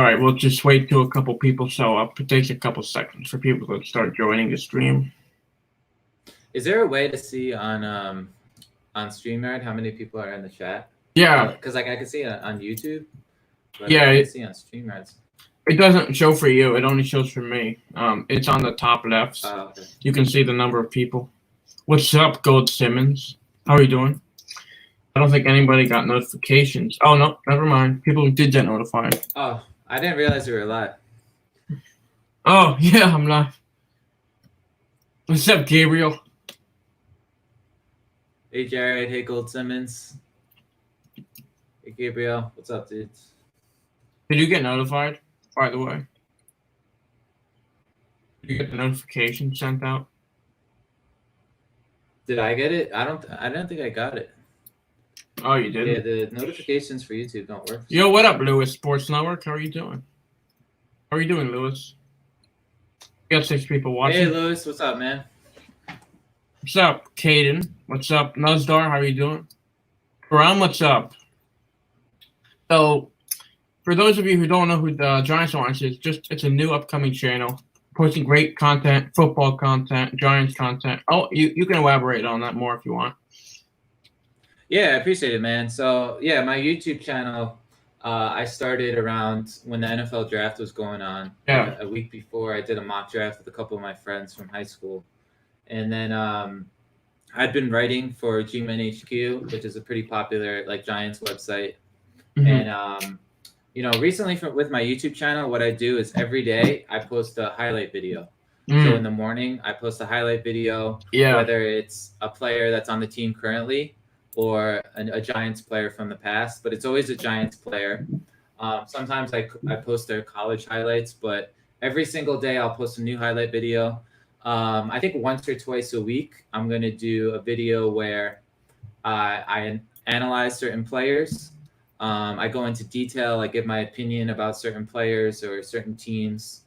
All right, we'll just wait till a couple people show up. It takes a couple seconds for people to start joining the stream. Is there a way to see on StreamYard how many people are in the chat? Yeah. Because I can see it on YouTube, but yeah, I can't see on StreamYard. It doesn't show for you. It only shows for me. It's on the top left. Oh, okay. You can see the number of people. What's up, Gold Simmons? How are you doing? I don't think anybody got notifications. Oh, no, never mind. People did get notified. Oh, I didn't realize you were live. Oh, yeah, I'm live. What's up, Gabriel? Hey, Jared. Hey, Gold Simmons. Hey, Gabriel. What's up, dudes? Did you get notified, by the way? Did you get the notification sent out? Did I get it? I don't think I got it. Oh, you did? Yeah, the notifications for YouTube don't work. Yo, what up, Lewis Sports Network? How are you doing? How are you doing, Lewis? We got 6 people watching. Hey, Lewis. What's up, man? What's up, Caden? What's up, Nuzdar? How are you doing? Karam, what's up? So, for those of you who don't know who the Giants Alliance is, it's a new upcoming channel. Posting great content, football content, Giants content. Oh, you can elaborate on that more if you want. Yeah, I appreciate it, man. So, yeah, my YouTube channel, I started around when the NFL draft was going on. Yeah. A week before, I did a mock draft with a couple of my friends from high school. And then I'd been writing for G-Men HQ, which is a pretty popular Giants website. Mm-hmm. And, recently with my YouTube channel, what I do is every day I post a highlight video. So in the morning, I post a highlight video, whether it's a player that's on the team currently or a Giants player from the past, but it's always a Giants player. Sometimes I post their college highlights, but every single day I'll post a new highlight video. I think once or twice a week, I'm going to do a video where I analyze certain players. I go into detail. I give my opinion about certain players or certain teams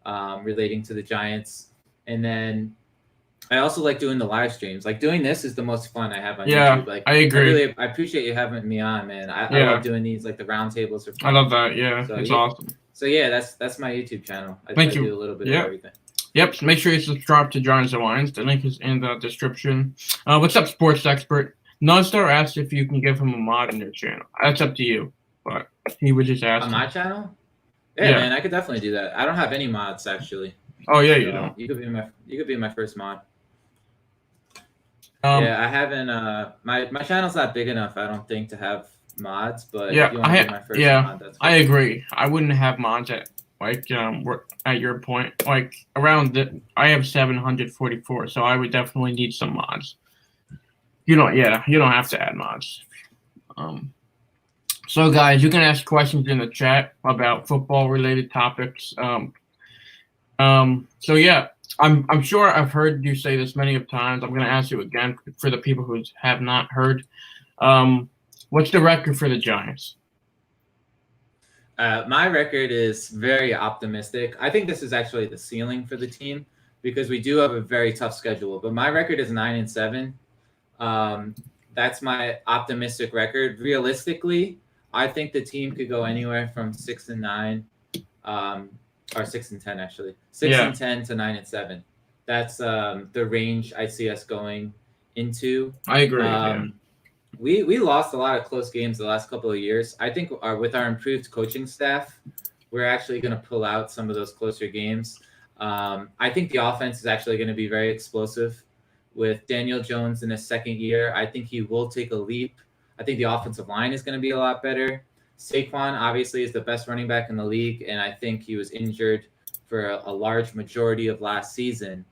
relating to the Giants. And then I also like doing the live streams. Doing this is the most fun I have on YouTube. I agree. I appreciate you having me on, man. I love doing these, the roundtables. I love that. Yeah, so, it's awesome. So yeah, that's my YouTube channel. I do a little bit of everything. Yep. Make sure you subscribe to Giants Alliance. The link is in the description. What's up, Sports Expert? Nunstar asked if you can give him a mod in your channel. That's up to you, but he was just asking. On my channel? Yeah, man, I could definitely do that. I don't have any mods actually. Oh yeah, you don't. You could be my first mod. I haven't. My channel's not big enough, I don't think, to have mods. But if you want to be my first mod, that's fine. I agree. I wouldn't have mods at at your point. I have 744, so I would definitely need some mods. You don't have to add mods. So guys, you can ask questions in the chat about football related topics. So yeah, I'm sure I've heard you say this many of times. I'm going to ask you again for the people who have not heard. What's the record for the Giants? My record is very optimistic. I think this is actually the ceiling for the team because we do have a very tough schedule. But my record is 9-7. That's my optimistic record. Realistically, I think the team could go anywhere from 6-9, or 6-10 actually. 6-10 to 9-7. That's the range I see us going into. I agree. We lost a lot of close games the last couple of years. I think with our improved coaching staff, we're actually going to pull out some of those closer games. I think the offense is actually going to be very explosive. With Daniel Jones in his second year, I think he will take a leap. I think the offensive line is going to be a lot better. Saquon obviously is the best running back in the league, and I think he was injured for a large majority of last season.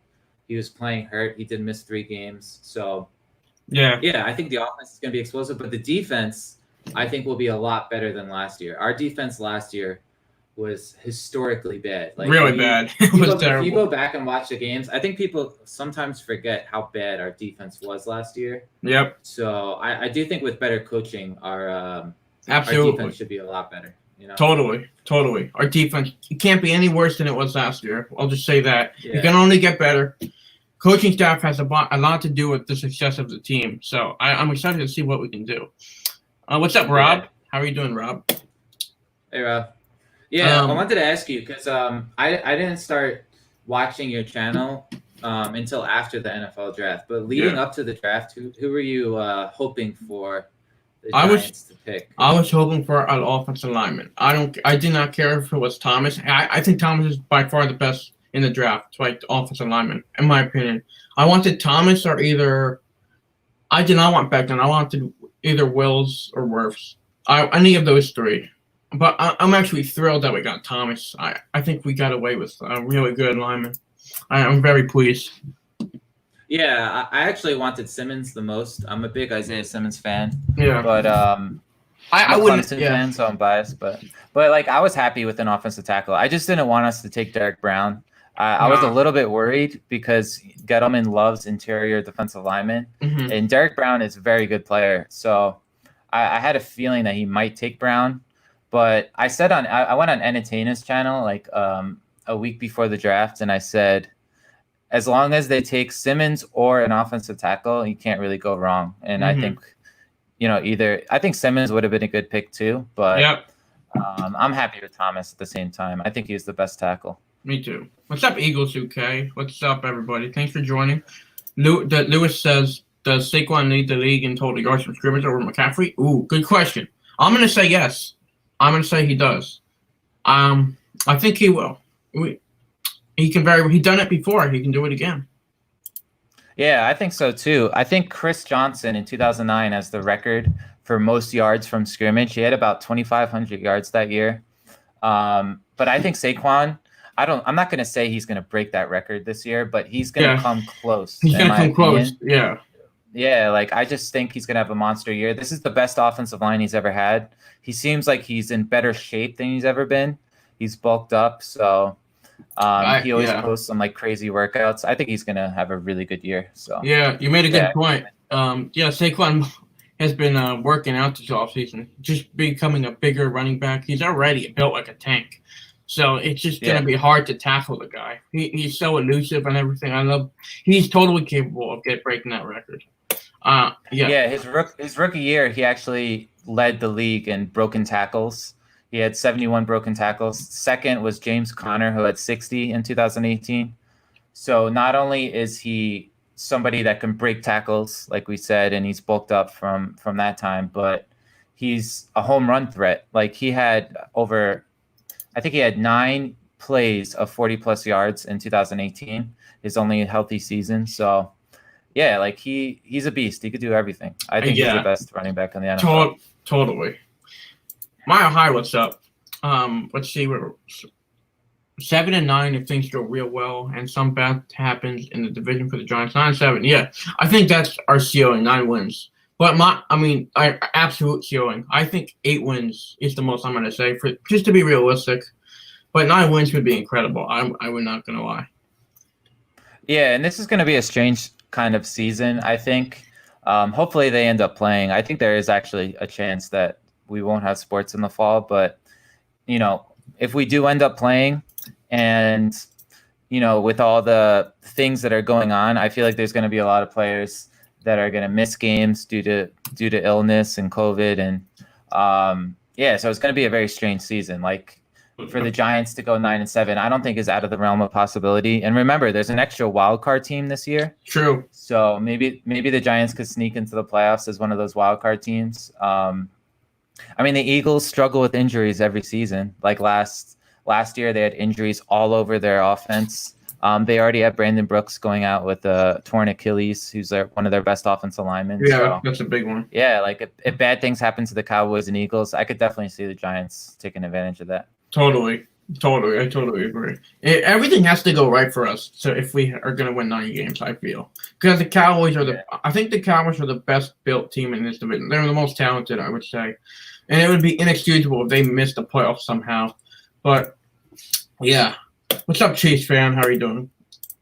He was playing hurt. He did miss 3 games. So, yeah, I think the offense is going to be explosive, but the defense, I think, will be a lot better than last year. Our defense last year was historically bad. Really bad. It was terrible. If you go back and watch the games, I think people sometimes forget how bad our defense was last year. Yep. So I do think with better coaching, our defense should be a lot better. Totally. Our defense, it can't be any worse than it was last year. I'll just say that. Yeah. It can only get better. Coaching staff has a lot to do with the success of the team. So I'm excited to see what we can do. What's up, Rob? How are you doing, Rob? Hey, Rob. Yeah, I wanted to ask you because I didn't start watching your channel until after the NFL draft. But leading up to the draft, who were you hoping for the Giants to pick? I was hoping for an offensive lineman. I did not care if it was Thomas. I think Thomas is by far the best in the draft, like the offensive lineman, in my opinion. I wanted Thomas or either. I did not want Becton. I wanted either Wills or Wirfs. Any of those three. But I'm actually thrilled that we got Thomas. I think we got away with a really good lineman. I'm very pleased. Yeah, I actually wanted Simmons the most. I'm a big Isaiah Simmons fan. Yeah. But I wouldn't fan, so I'm biased. But like I was happy with an offensive tackle. I just didn't want us to take Derek Brown. I was a little bit worried because Gettleman loves interior defensive linemen, and Derek Brown is a very good player. So I had a feeling that he might take Brown. But I said I went on Entertainer's channel like a week before the draft, and I said, as long as they take Simmons or an offensive tackle, you can't really go wrong. And I think, I think Simmons would have been a good pick too. But I'm happy with Thomas at the same time. I think he's the best tackle. Me too. What's up, Eagles UK? What's up, everybody? Thanks for joining. Lewis says, does Saquon lead the league in total yards from scrimmage over McCaffrey? Ooh, good question. I'm going to say yes. I'm going to say he does. I think he will. He done it before. He can do it again. Yeah, I think so too. I think Chris Johnson in 2009 has the record for most yards from scrimmage. He had about 2,500 yards that year. But I think Saquon, I'm not going to say he's going to break that record this year, but he's going to come close. He's going to come close. Yeah. Yeah, like I just think he's going to have a monster year. This is the best offensive line he's ever had. He seems like he's in better shape than he's ever been. He's bulked up, so he always posts some like crazy workouts. I think he's going to have a really good year. So yeah, you made a good point. Saquon has been working out this offseason, just becoming a bigger running back. He's already built like a tank. So it's just going to be hard to tackle the guy. He's so elusive and everything. He's totally capable of breaking that record. His rookie year, he actually led the league in broken tackles. He had 71 broken tackles. Second was James Conner, who had 60 in 2018. So not only is he somebody that can break tackles, like we said, and he's bulked up from that time, but he's a home run threat. Like he had I think he had 9 plays of 40-plus yards in 2018, his only healthy season. So, yeah, like he's a beast. He could do everything. I think he's the best running back in the NFL. Totally. Mile High, what's up? Let's see. We're 7-9 if things go real well, and some bad happens in the division for the Giants. 9-7. Yeah, I think that's our ceiling, 9 wins. But our absolute ceiling. I think 8 wins is the most I'm going to say, just to be realistic. But 9 wins would be incredible. We're not going to lie. Yeah, and this is going to be a strange kind of season, I think. Hopefully they end up playing. I think there is actually a chance that we won't have sports in the fall. But, if we do end up playing and, with all the things that are going on, I feel like there's going to be a lot of players that are going to miss games due to illness and COVID. And so it's going to be a very strange season. Like for the Giants to go 9-7, I don't think is out of the realm of possibility. And remember, there's an extra wild card team this year. True. So maybe the Giants could sneak into the playoffs as one of those wild card teams. The Eagles struggle with injuries every season. Like last year, they had injuries all over their offense. They already have Brandon Brooks going out with a torn Achilles, who's one of their best offensive linemen. Yeah, that's a big one. Yeah, like if bad things happen to the Cowboys and Eagles, I could definitely see the Giants taking advantage of that. Totally. I totally agree. Everything has to go right for us. So if we are going to win 9 games, I feel. Because the Cowboys I think the Cowboys are the best built team in this division. They're the most talented, I would say. And it would be inexcusable if they missed the playoffs somehow. But, yeah. What's up, Chase fan? How are you doing?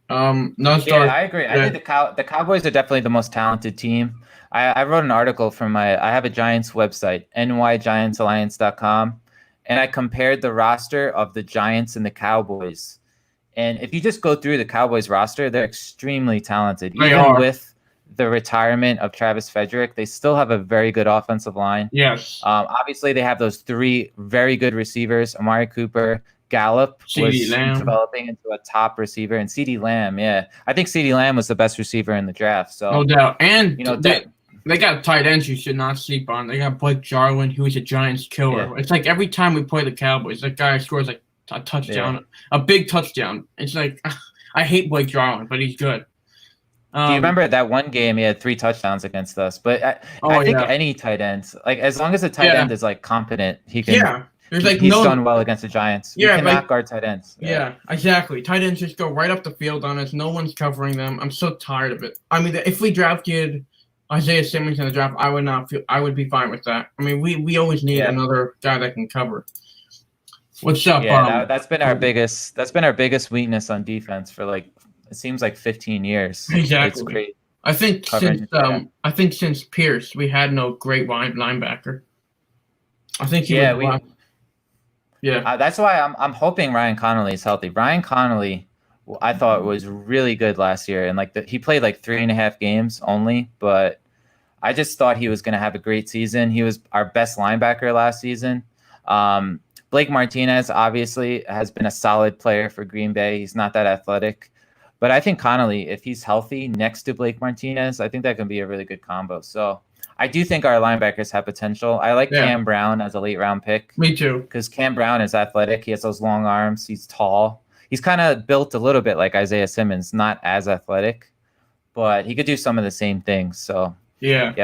I agree. I think the Cowboys are definitely the most talented team. I wrote an article from I have a Giants website, nygiantsalliance.com, and I compared the roster of the Giants and the Cowboys. And if you just go through the Cowboys roster, they're extremely talented. Even with the retirement of Travis Frederick, they still have a very good offensive line. Yes. Obviously, they have those 3 very good receivers, Amari Cooper. Gallup was developing into a top receiver, and CeeDee Lamb, I think CeeDee Lamb was the best receiver in the draft. So no doubt, and they got tight ends you should not sleep on. They got Blake Jarwin, who is a Giants killer. Yeah. It's like every time we play the Cowboys, that guy scores like a touchdown, a big touchdown. It's like I hate Blake Jarwin, but he's good. Do you remember that one game he had 3 touchdowns against us? But I think any tight end, like as long as the tight end is like competent, he can. Yeah. He's done well against the Giants. You cannot guard tight ends. Yeah, exactly. Tight ends just go right up the field on us. No one's covering them. I'm so tired of it. I mean, if we drafted Isaiah Simmons in the draft, I would be fine with that. I mean, we always need another guy that can cover. What's up? Yeah, that's been our biggest weakness on defense for like it seems like 15 years. Exactly. It's great. I think since Pierce, we had no great linebacker. I think that's why I'm hoping Ryan Connolly is healthy. Ryan Connolly, I thought was really good last year, and like he played like 3.5 games only, but I just thought he was going to have a great season. He was our best linebacker last season. Blake Martinez obviously has been a solid player for Green Bay. He's not that athletic, but I think Connolly, if he's healthy next to Blake Martinez, I think that can be a really good combo. So I do think our linebackers have potential. I like Cam Brown as a late round pick. Me too. Because Cam Brown is athletic. He has those long arms. He's tall. He's kind of built a little bit like Isaiah Simmons, not as athletic, but he could do some of the same things. So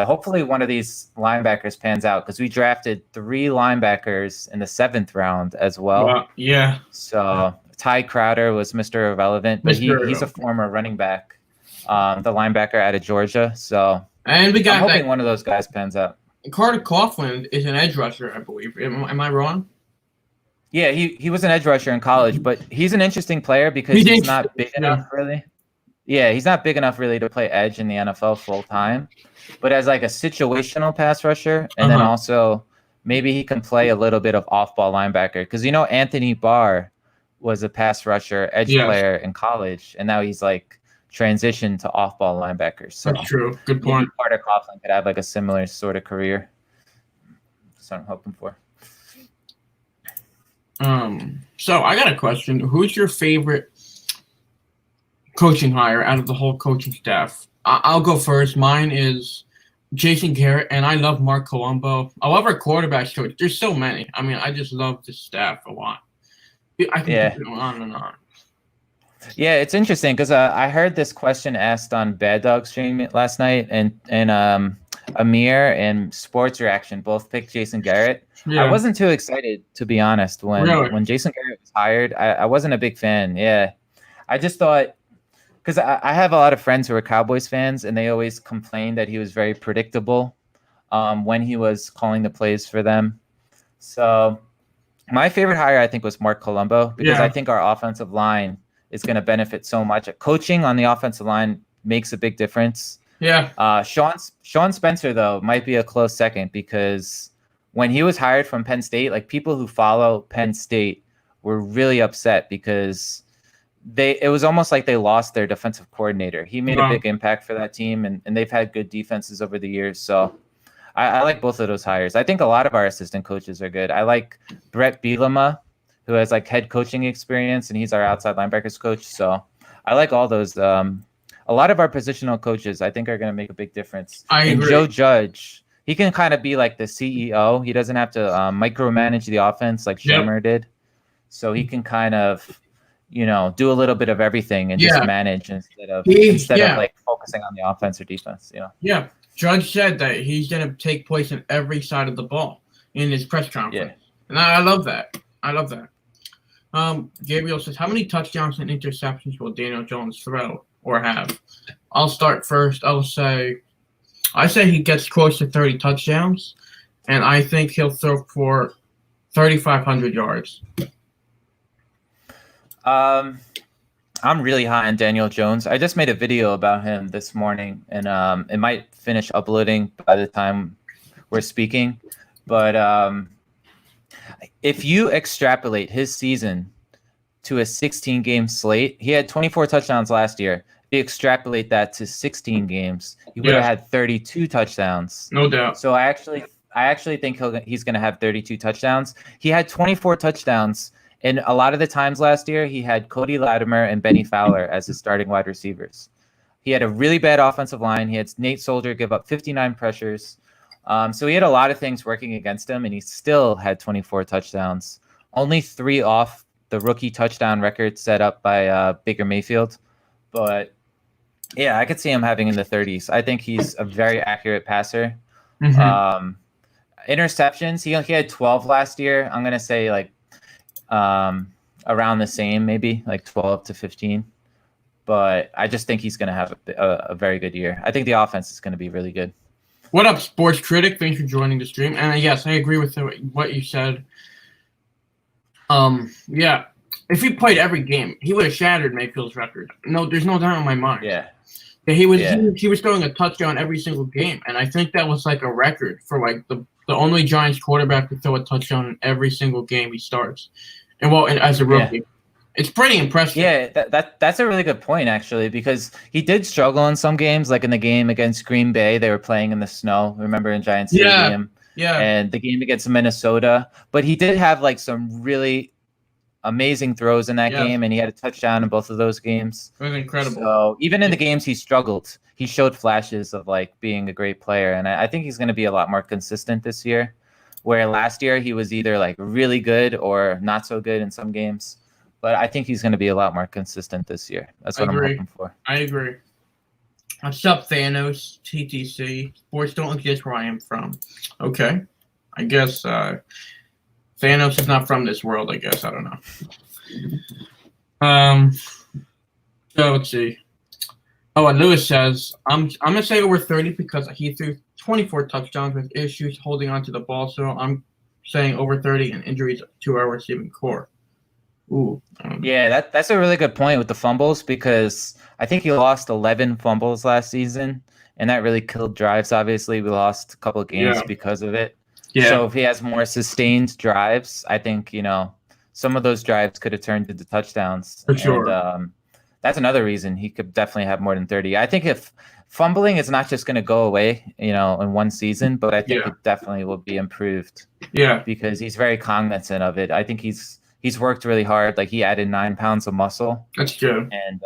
hopefully one of these linebackers pans out because we drafted 3 linebackers in the 7th round as well. Yeah. So Ty Crowder was Mr. Irrelevant, but he's a former running back, the linebacker out of Georgia. So. And I'm hoping one of those guys pans out. Carter Coughlin is an edge rusher, I believe. Am I wrong? Yeah, he was an edge rusher in college, but he's an interesting player because he's not big enough really. Yeah, he's not big enough really to play edge in the NFL full time. But as like a situational pass rusher, and then also maybe he can play a little bit of off-ball linebacker. Because Anthony Barr was a pass rusher, edge player in college, and now he's like transition to off-ball linebackers. So that's true. Good point. Carter Coughlin could have like a similar sort of career. That's what I'm hoping for. So I got a question. Who's your favorite coaching hire out of the whole coaching staff? I'll go first. Mine is Jason Garrett, and I love Mark Colombo. I love our quarterbacks coach. There's so many. I mean, I just love the staff a lot. I can go on and on. Yeah, it's interesting because I heard this question asked on Bad Dog stream last night, and Amir and Sports Reaction both picked Jason Garrett. Yeah. I wasn't too excited, to be honest, when Jason Garrett was hired. I wasn't a big fan. Yeah, I just thought because I have a lot of friends who are Cowboys fans, and they always complained that he was very predictable when he was calling the plays for them. So my favorite hire, I think, was Mark Colombo because I think our offensive line is going to benefit so much. Coaching on the offensive line makes a big difference. Yeah. Sean Spencer, though, might be a close second because when he was hired from Penn State, like people who follow Penn State were really upset because it was almost like they lost their defensive coordinator. He made a big impact for that team, and they've had good defenses over the years. So I like both of those hires. I think a lot of our assistant coaches are good. I like Brett Bielema, who has like head coaching experience, and he's our outside linebackers coach. So I like all those. A lot of our positional coaches, I think, are going to make a big difference. I agree. Joe Judge, he can kind of be like the CEO. He doesn't have to micromanage the offense like Shermer did. So he can kind of, do a little bit of everything and just manage instead of like focusing on the offense or defense. Yeah. Judge said that he's going to take place in every side of the ball in his press conference. Yeah. And I love that. Gabriel says, how many touchdowns and interceptions will Daniel Jones throw or have? I'll start first. I say he gets close to 30 touchdowns, and I think he'll throw for 3,500 yards. I'm really high on Daniel Jones. I just made a video about him this morning, and it might finish uploading by the time we're speaking. But if you extrapolate his season to a 16-game slate, he had 24 touchdowns last year. you extrapolate that to 16 games, he would have had 32 touchdowns. No doubt. So I actually think he's going to have 32 touchdowns. He had 24 touchdowns, and a lot of the times last year he had Cody Latimer and Benny Fowler as his starting wide receivers. He had a really bad offensive line. He had Nate Soldier give up 59 pressures. So he had a lot of things working against him, and he still had 24 touchdowns. Only 3 off the rookie touchdown record set up by Baker Mayfield. But yeah, I could see him having in the 30s. I think he's a very accurate passer. Mm-hmm. Interceptions, he had 12 last year. I'm going to say like around the same, maybe like 12 to 15. But I just think he's going to have a very good year. I think the offense is going to be really good. What up, Sports Critic? Thanks for joining the stream. And yes, I agree with what you said. Yeah, if he played every game, he would have shattered Mayfield's record. No, there's no doubt in my mind. Yeah. He was throwing a touchdown every single game, and I think that was like a record for like the only Giants quarterback to throw a touchdown in every single game he starts. And as a rookie. Yeah. It's pretty impressive. Yeah, that's a really good point, actually, because he did struggle in some games, like in the game against Green Bay. They were playing in the snow, remember, in Giants Stadium? Yeah. And the game against Minnesota. But he did have like some really amazing throws in that game, and he had a touchdown in both of those games. It was incredible. So even in the games he struggled, he showed flashes of like being a great player. And I think he's going to be a lot more consistent this year, where last year he was either like really good or not so good in some games. But I think he's going to be a lot more consistent this year. That's what I'm hoping for. I agree. What's up, Thanos? TTC. Sports don't exist where I am from. Okay. I guess Thanos is not from this world, I guess. I don't know. So let's see. Oh, and Lewis says, I'm going to say over 30 because he threw 24 touchdowns with issues holding on to the ball. So I'm saying over 30 and injuries to our receiving core. Ooh. Yeah, that's a really good point with the fumbles, because I think he lost 11 fumbles last season, and that really killed drives. Obviously, we lost a couple of games because of it. Yeah. So if he has more sustained drives, I think, some of those drives could have turned into touchdowns. For sure. And, that's another reason he could definitely have more than 30. I think if fumbling is not just going to go away, in one season, but I think it definitely will be improved. Yeah. Because he's very cognizant of it. I think he's worked really hard. Like, he added 9 pounds of muscle. That's true. And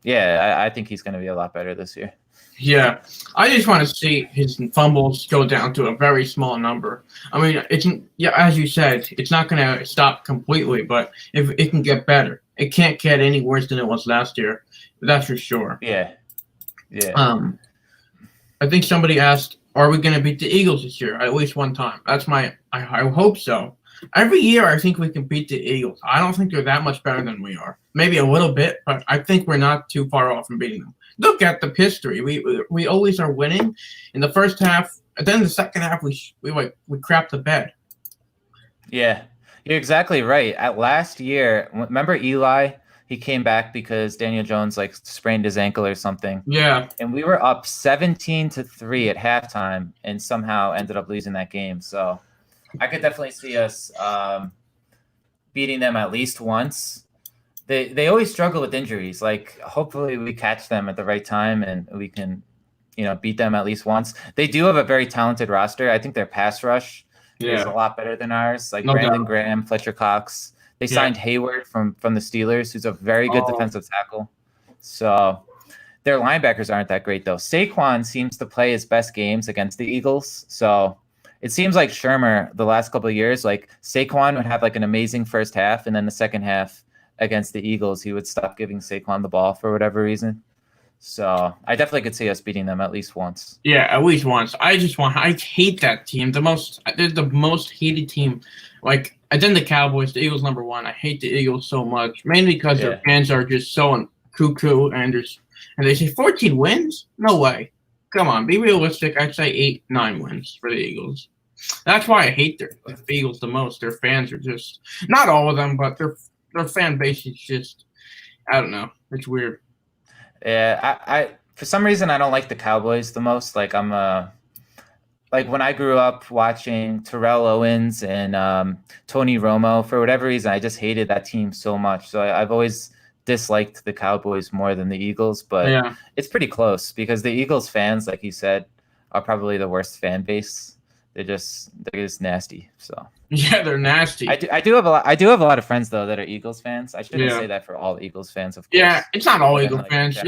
I think he's going to be a lot better this year. Yeah, I just want to see his fumbles go down to a very small number. I mean, as you said, it's not going to stop completely, but if it can get better, it can't get any worse than it was last year. That's for sure. Yeah. I think somebody asked, "Are we going to beat the Eagles this year?" At least one time. I hope so. Every year, I think we can beat the Eagles. I don't think they're that much better than we are. Maybe a little bit, but I think we're not too far off from beating them. Look at the history. We always are winning in the first half, and then in the second half we crap the bed. Yeah, you're exactly right. At last year, remember Eli? He came back because Daniel Jones sprained his ankle or something. Yeah, and we were up 17-3 at halftime, and somehow ended up losing that game. So I could definitely see us beating them at least once. They always struggle with injuries. Hopefully we catch them at the right time and we can, beat them at least once. They do have a very talented roster. I think their pass rush is a lot better than ours. Brandon Graham, Fletcher Cox. They signed Hayward from the Steelers, who's a very good defensive tackle. So their linebackers aren't that great, though. Saquon seems to play his best games against the Eagles. So it seems like Shermer, the last couple of years, Saquon would have an amazing first half, and then the second half against the Eagles, he would stop giving Saquon the ball for whatever reason. So I definitely could see us beating them at least once. Yeah, at least once. I hate that team. They're the most hated team. And then the Cowboys, the Eagles number one. I hate the Eagles so much, mainly because their fans are just so cuckoo, and they say 14 wins? No way. Come on, be realistic. I'd say 8-9 wins for the Eagles. That's why I hate the Eagles the most. Their fans are just, not all of them, but their fan base is just, I don't know. It's weird. Yeah, I for some reason I don't like the Cowboys the most. When I grew up watching Terrell Owens and Tony Romo, for whatever reason, I just hated that team so much. So I've always disliked the Cowboys more than the Eagles, but it's pretty close because the Eagles fans, like you said, are probably the worst fan base. They're just nasty. So yeah, they're nasty. I do have a lot of friends though that are Eagles fans. I shouldn't say that for all Eagles fans, of course. Yeah, it's not all Eagles fans.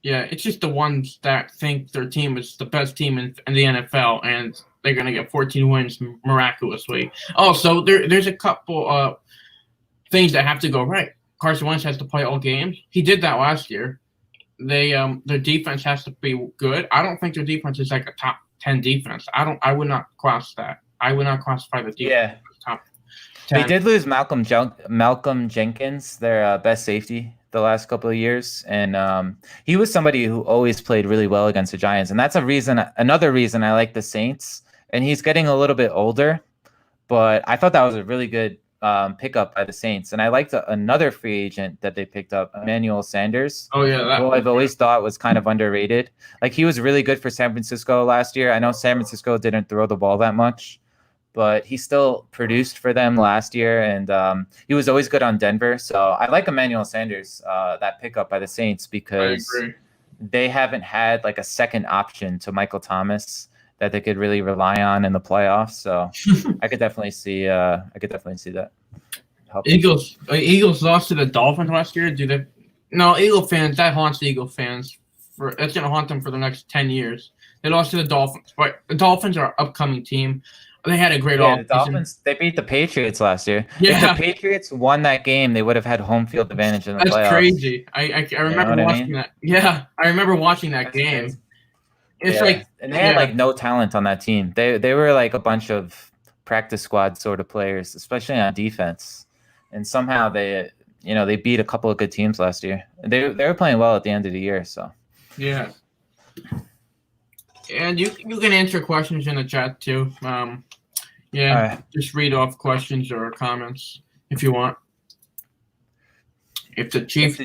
It's just the ones that think their team is the best team in the NFL and they're gonna get 14 wins miraculously. Also, there's a couple things that have to go right. Carson Wentz has to play all games. He did that last year. Their defense has to be good. I don't think their defense is like a top 10 defense. I would not class that. I would not classify the defense as top 10. They did lose Malcolm Jenkins, their best safety, the last couple of years, and he was somebody who always played really well against the Giants, and that's another reason I like the Saints. And he's getting a little bit older, but I thought that was a really good pickup by the Saints. And I liked another free agent that they picked up, Emmanuel Sanders. Oh yeah, who I've always thought was kind of underrated. Like he was really good for San Francisco last year. I know San Francisco didn't throw the ball that much, but he still produced for them last year, and he was always good on Denver. So I like Emmanuel Sanders, that pickup by the Saints, because they haven't had like a second option to Michael Thomas that they could really rely on in the playoffs. So I could definitely see that. Eagles lost to the Dolphins last year. Eagle fans, that haunts the Eagle fans. That's going to haunt them for the next 10 years. They lost to the Dolphins, but the Dolphins are an upcoming team. They had a great offseason. The Dolphins, they beat the Patriots last year. Yeah. If the Patriots won that game, they would have had home field advantage in the playoffs. That's crazy. I remember watching that. Yeah, I remember watching that game. Crazy. It's and they had like no talent on that team. They were like a bunch of practice squad sort of players, especially on defense. And somehow they beat a couple of good teams last year. They were playing well at the end of the year. So yeah. And you can answer questions in the chat too. Just read off questions or comments if you want. If the Chiefs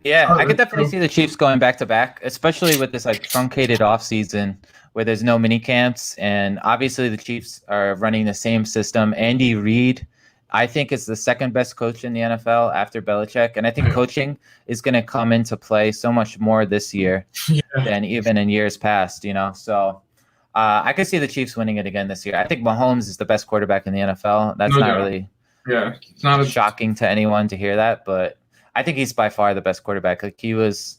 Yeah, I could definitely see the Chiefs going back to back, especially with this like truncated offseason where there's no mini camps, and obviously the Chiefs are running the same system. Andy Reid, I think, is the second best coach in the NFL after Belichick, and I think coaching is going to come into play so much more this year than even in years past. So I could see the Chiefs winning it again this year. I think Mahomes is the best quarterback in the NFL. That's not really it's not shocking to anyone to hear that, but I think he's by far the best quarterback. Like he was,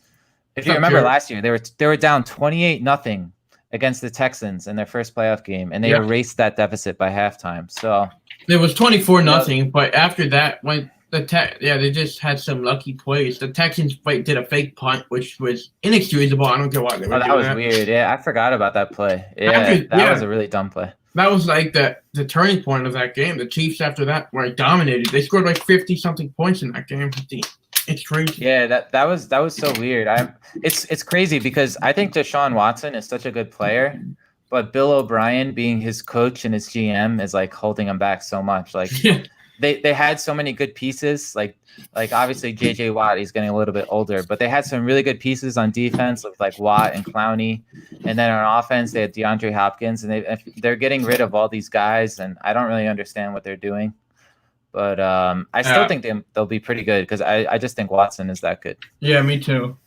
if you remember last year, they were down 28-0 against the Texans in their first playoff game, and they erased that deficit by halftime. So it was 24-0, but after that, when they just had some lucky plays. The Texans did a fake punt, which was inexcusable. I don't get why they were doing that. That was weird. Yeah, I forgot about that play. Yeah, that was a really dumb play. That was like the turning point of that game. The Chiefs after that were dominated. They scored like 50-something points in that game. It's crazy. Yeah, that was so weird. It's crazy because I think Deshaun Watson is such a good player, but Bill O'Brien being his coach and his GM is like holding him back so much. Like they had so many good pieces. Like obviously JJ Watt, he's getting a little bit older, but they had some really good pieces on defense with like Watt and Clowney, and then on offense they had DeAndre Hopkins, and they're getting rid of all these guys, and I don't really understand what they're doing. But I still think they'll be pretty good because I just think Watson is that good. Yeah, me too.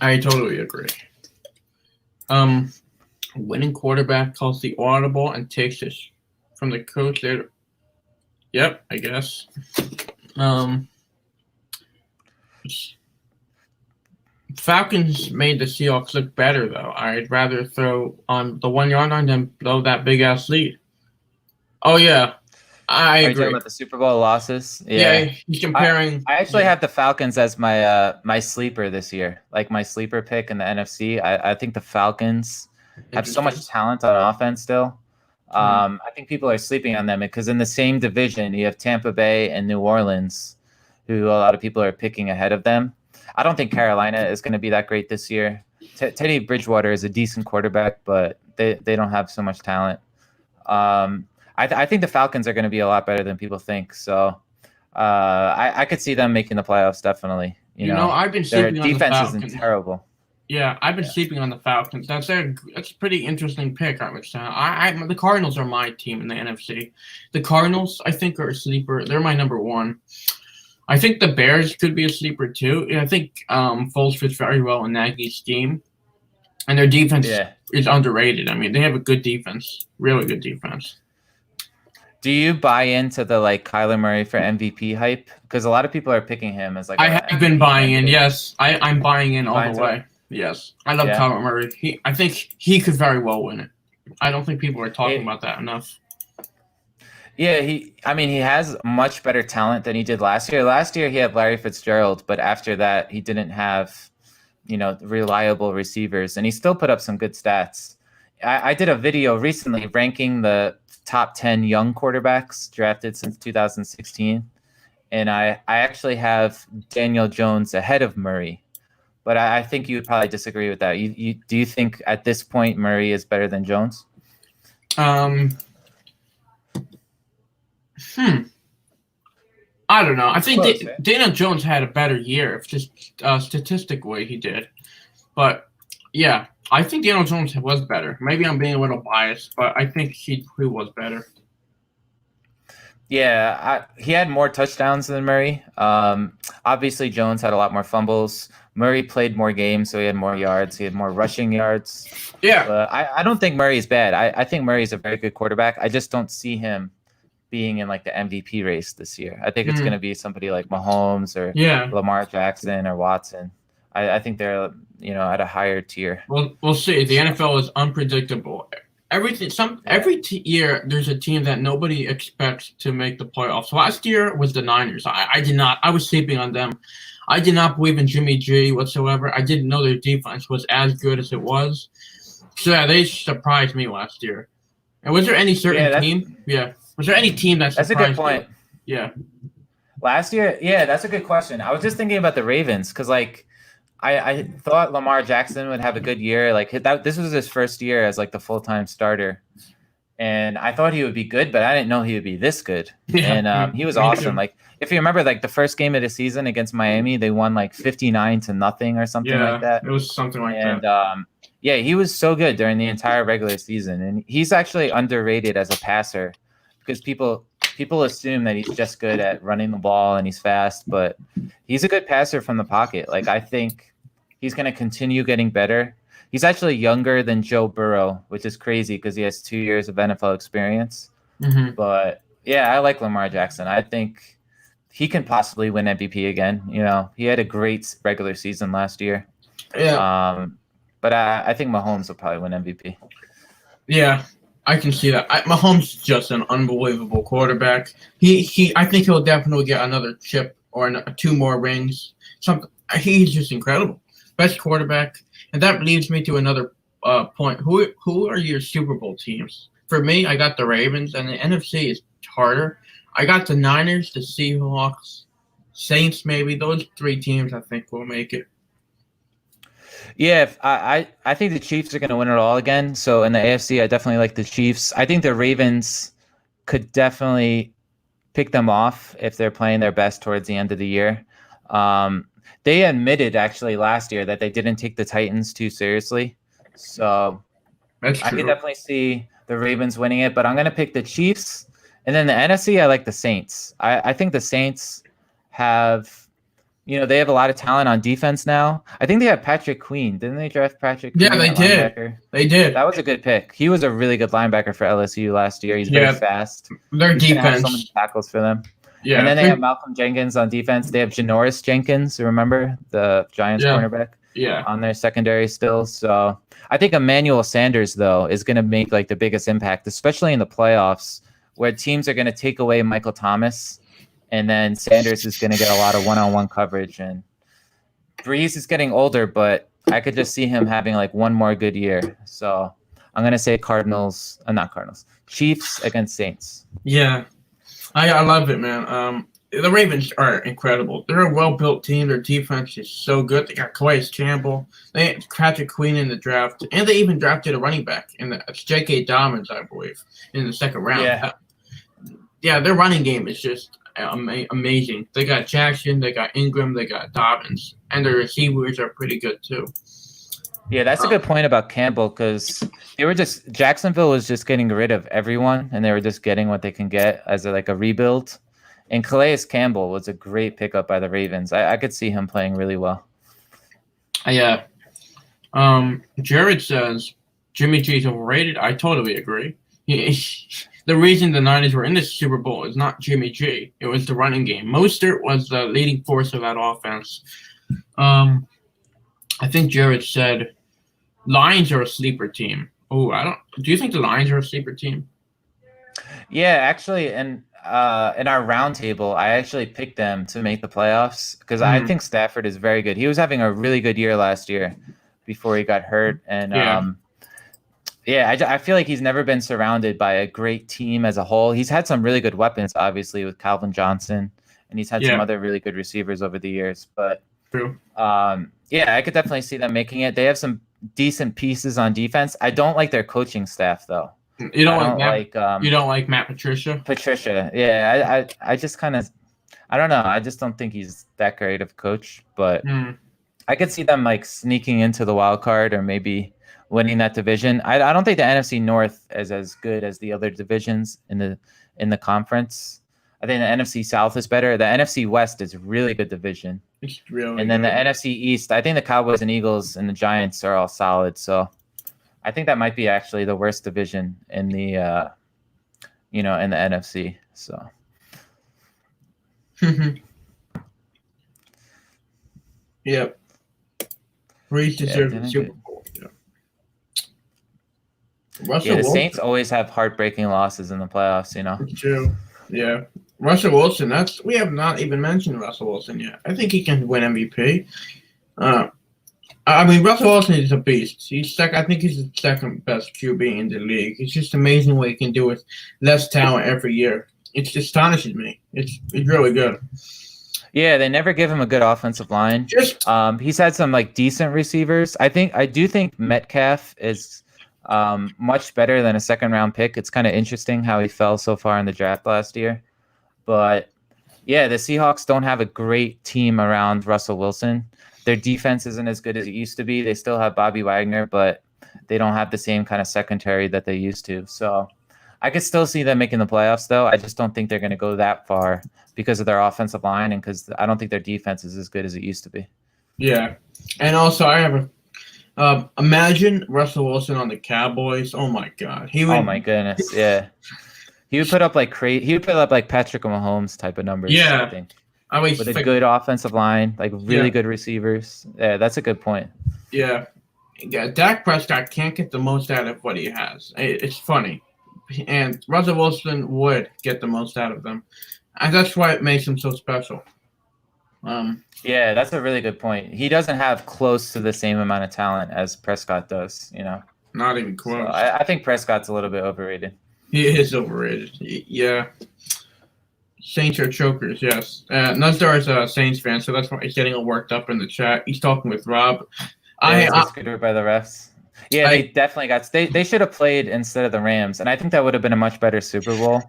I totally agree. Winning quarterback calls the audible and takes this from the coach there. Yep, I guess. Falcons made the Seahawks look better, though. I'd rather throw on the 1 yard line than blow that big ass lead. Oh yeah. I agree. Are you talking about the Super Bowl losses? Yeah, he's comparing. I actually have the Falcons as my my sleeper this year, like my sleeper pick in the NFC. I think the Falcons have so much talent on offense still. I think people are sleeping on them because in the same division you have Tampa Bay and New Orleans, who a lot of people are picking ahead of them. I don't think Carolina is going to be that great this year. Teddy Bridgewater is a decent quarterback, but they don't have so much talent. I think the Falcons are going to be a lot better than people think. So I could see them making the playoffs, definitely. You know, I've been sleeping their on defense the Falcons. isn't terrible. Yeah, I've been sleeping on the Falcons. That's a pretty interesting pick, I would say. The Cardinals are my team in the NFC. The Cardinals, I think, are a sleeper. They're my number one. I think the Bears could be a sleeper too. I think Foles fits very well in Nagy's team, and their defense is underrated. I mean, they have a good defense, really good defense. Do you buy into the Kyler Murray for MVP hype? Because a lot of people are picking him as I have been buying in. Yes, I'm buying in all the way. Yes, I love Kyler Murray. I think he could very well win it. I don't think people are talking about that enough. Yeah, he has much better talent than he did last year. Last year he had Larry Fitzgerald, but after that he didn't have, reliable receivers, and he still put up some good stats. I did a video recently ranking the top 10 young quarterbacks drafted since 2016, and I actually have Daniel Jones ahead of Murray. But I think you would probably disagree with that. Do you think at this point Murray is better than Jones? I don't know. I think Daniel Jones had a better year, just statistically he did. But yeah, I think Daniel Jones was better. Maybe I'm being a little biased, but I think he was better. Yeah, he had more touchdowns than Murray. Obviously, Jones had a lot more fumbles. Murray played more games, so he had more yards. He had more rushing yards. Yeah. I don't think Murray's bad. I think Murray's a very good quarterback. I just don't see him being in the MVP race this year. I think it's going to be somebody like Mahomes or Lamar Jackson or Watson. I think they're at a higher tier. Well, we'll see. The NFL is unpredictable. Every year there's a team that nobody expects to make the playoffs. Last year was the Niners. I was sleeping on them. I did not believe in Jimmy G whatsoever. I didn't know their defense was as good as it was. So yeah, they surprised me last year. And was there any certain team? Yeah. Was there any team that surprised you? That's a good point. Yeah. Last year, that's a good question. I was just thinking about the Ravens because I thought Lamar Jackson would have a good year. This was his first year as the full-time starter. And I thought he would be good, but I didn't know he would be this good. Yeah. And he was awesome. If you remember, the first game of the season against Miami, they won 59-0 or something like that. It was something like that. And he was so good during the entire regular season. And he's actually underrated as a passer because people assume that he's just good at running the ball and he's fast, but he's a good passer from the pocket. I think he's going to continue getting better. He's actually younger than Joe Burrow, which is crazy because he has 2 years of NFL experience. Mm-hmm. But yeah, I like Lamar Jackson. I think he can possibly win MVP again. He had a great regular season last year. Yeah. But I think Mahomes will probably win MVP. Yeah, I can see that. Mahomes is just an unbelievable quarterback. I think he'll definitely get another chip or 2 more rings. He's just incredible. Best quarterback. And that leads me to another point. Who are your Super Bowl teams? For me, I got the Ravens, and the NFC is harder. I got the Niners, the Seahawks, Saints maybe. Those 3 teams I think will make it. Yeah, I think the Chiefs are going to win it all again. So in the AFC, I definitely like the Chiefs. I think the Ravens could definitely pick them off if they're playing their best towards the end of the year. They admitted actually last year that they didn't take the Titans too seriously. So That's true. I can definitely see the Ravens winning it, but I'm going to pick the Chiefs. And then the NFC, I like the Saints. I think the Saints have... they have a lot of talent on defense now. I think they have Patrick Queen. Didn't they draft Patrick Queen? Yeah, they did. Linebacker? They did. That was a good pick. He was a really good linebacker for LSU last year. He's very fast. Their defense. Have so many tackles for them. Yeah. And then they have Malcolm Jenkins on defense. They have Janoris Jenkins, remember? The Giants cornerback. Yeah. On their secondary still. So I think Emmanuel Sanders, though, is going to make the biggest impact, especially in the playoffs, where teams are going to take away Michael Thomas. And then Sanders is going to get a lot of one-on-one coverage. And Breeze is getting older, but I could just see him having one more good year. So I'm going to say Chiefs against Saints. Yeah. I love it, man. The Ravens are incredible. They're a well-built team. Their defense is so good. They got Calais Campbell. They had Patrick Queen in the draft. And they even drafted a running back. It's J.K. Dobbins, I believe, in the second round. Yeah, their running game is just amazing. They got Jackson, they got Engram, they got Dobbins, and their receivers are pretty good too. Yeah, that's a good point about Campbell because Jacksonville was just getting rid of everyone and they were just getting what they can get as a rebuild. And Calais Campbell was a great pickup by the Ravens. I could see him playing really well. Yeah. Jared says Jimmy G is overrated. I totally agree. The reason the Niners were in the Super Bowl is not Jimmy G. It was the running game. Mostert was the leading force of that offense. I think Jared said Lions are a sleeper team. Oh, do you think the Lions are a sleeper team? Yeah, actually, in our roundtable, I actually picked them to make the playoffs because I think Stafford is very good. He was having a really good year last year before he got hurt, and I feel like he's never been surrounded by a great team as a whole. He's had some really good weapons, obviously, with Calvin Johnson, and he's had some other really good receivers over the years. But true. I could definitely see them making it. They have some decent pieces on defense. I don't like their coaching staff though. You don't like Matt Patricia? Patricia, yeah. I just kind of, I don't know. I just don't think he's that great of a coach. But I could see them like sneaking into the wild card or maybe winning that division. I don't think the NFC North is as good as the other divisions in the conference. I think the NFC South is better. The NFC West is a really good division. It's really and then the NFC East, I think the Cowboys and Eagles and the Giants are all solid. So I think that might be actually the worst division in the in the NFC. So yep. Reese deserves the Super Bowl. The Saints always have heartbreaking losses in the playoffs, It's true. Yeah. Russell Wilson, we have not even mentioned Russell Wilson yet. I think he can win MVP. Russell Wilson is a beast. I think he's the second best QB in the league. It's just amazing what he can do with less talent every year. It just astonishes me. It's really good. Yeah, they never give him a good offensive line. He's had some like decent receivers. I do think Metcalf is much better than a second round pick. It's kind of interesting how he fell so far in the draft last year. But yeah, the Seahawks don't have a great team around Russell Wilson. Their defense isn't as good as it used to be. They still have Bobby Wagner, but they don't have the same kind of secondary that they used to. So I could still see them making the playoffs, though. I just don't think they're going to go that far because of their offensive line and because I don't think their defense is as good as it used to be. Yeah. And also I have imagine Russell Wilson on the Cowboys. Oh, my God. Oh, my goodness. Yeah. He would put up like Patrick Mahomes type of numbers. Yeah. I think. With a good offensive line, like really good receivers. Yeah, that's a good point. Yeah. Dak Prescott can't get the most out of what he has. It's funny. And Russell Wilson would get the most out of them. And that's why it makes him so special. Yeah, that's a really good point. He doesn't have close to the same amount of talent as Prescott does, Not even close. So I think Prescott's a little bit overrated. He is overrated. Yeah. Saints are chokers, yes. Nuzdar is a Saints fan, so that's why he's getting all worked up in the chat. He's talking with Rob. Screwed by the refs. Yeah, they definitely got. They should have played instead of the Rams, and I think that would have been a much better Super Bowl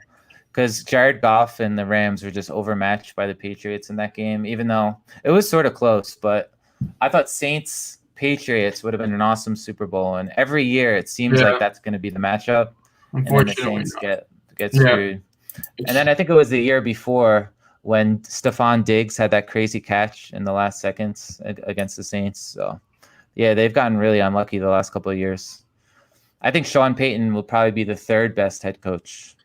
because Jared Goff and the Rams were just overmatched by the Patriots in that game. Even though it was sort of close, but I thought Saints Patriots would have been an awesome Super Bowl, and every year it seems like that's going to be the matchup. Unfortunately, and then the Saints get screwed. And then I think it was the year before when Stephon Diggs had that crazy catch in the last seconds against the Saints. So, yeah, they've gotten really unlucky the last couple of years. I think Sean Payton will probably be the third best head coach.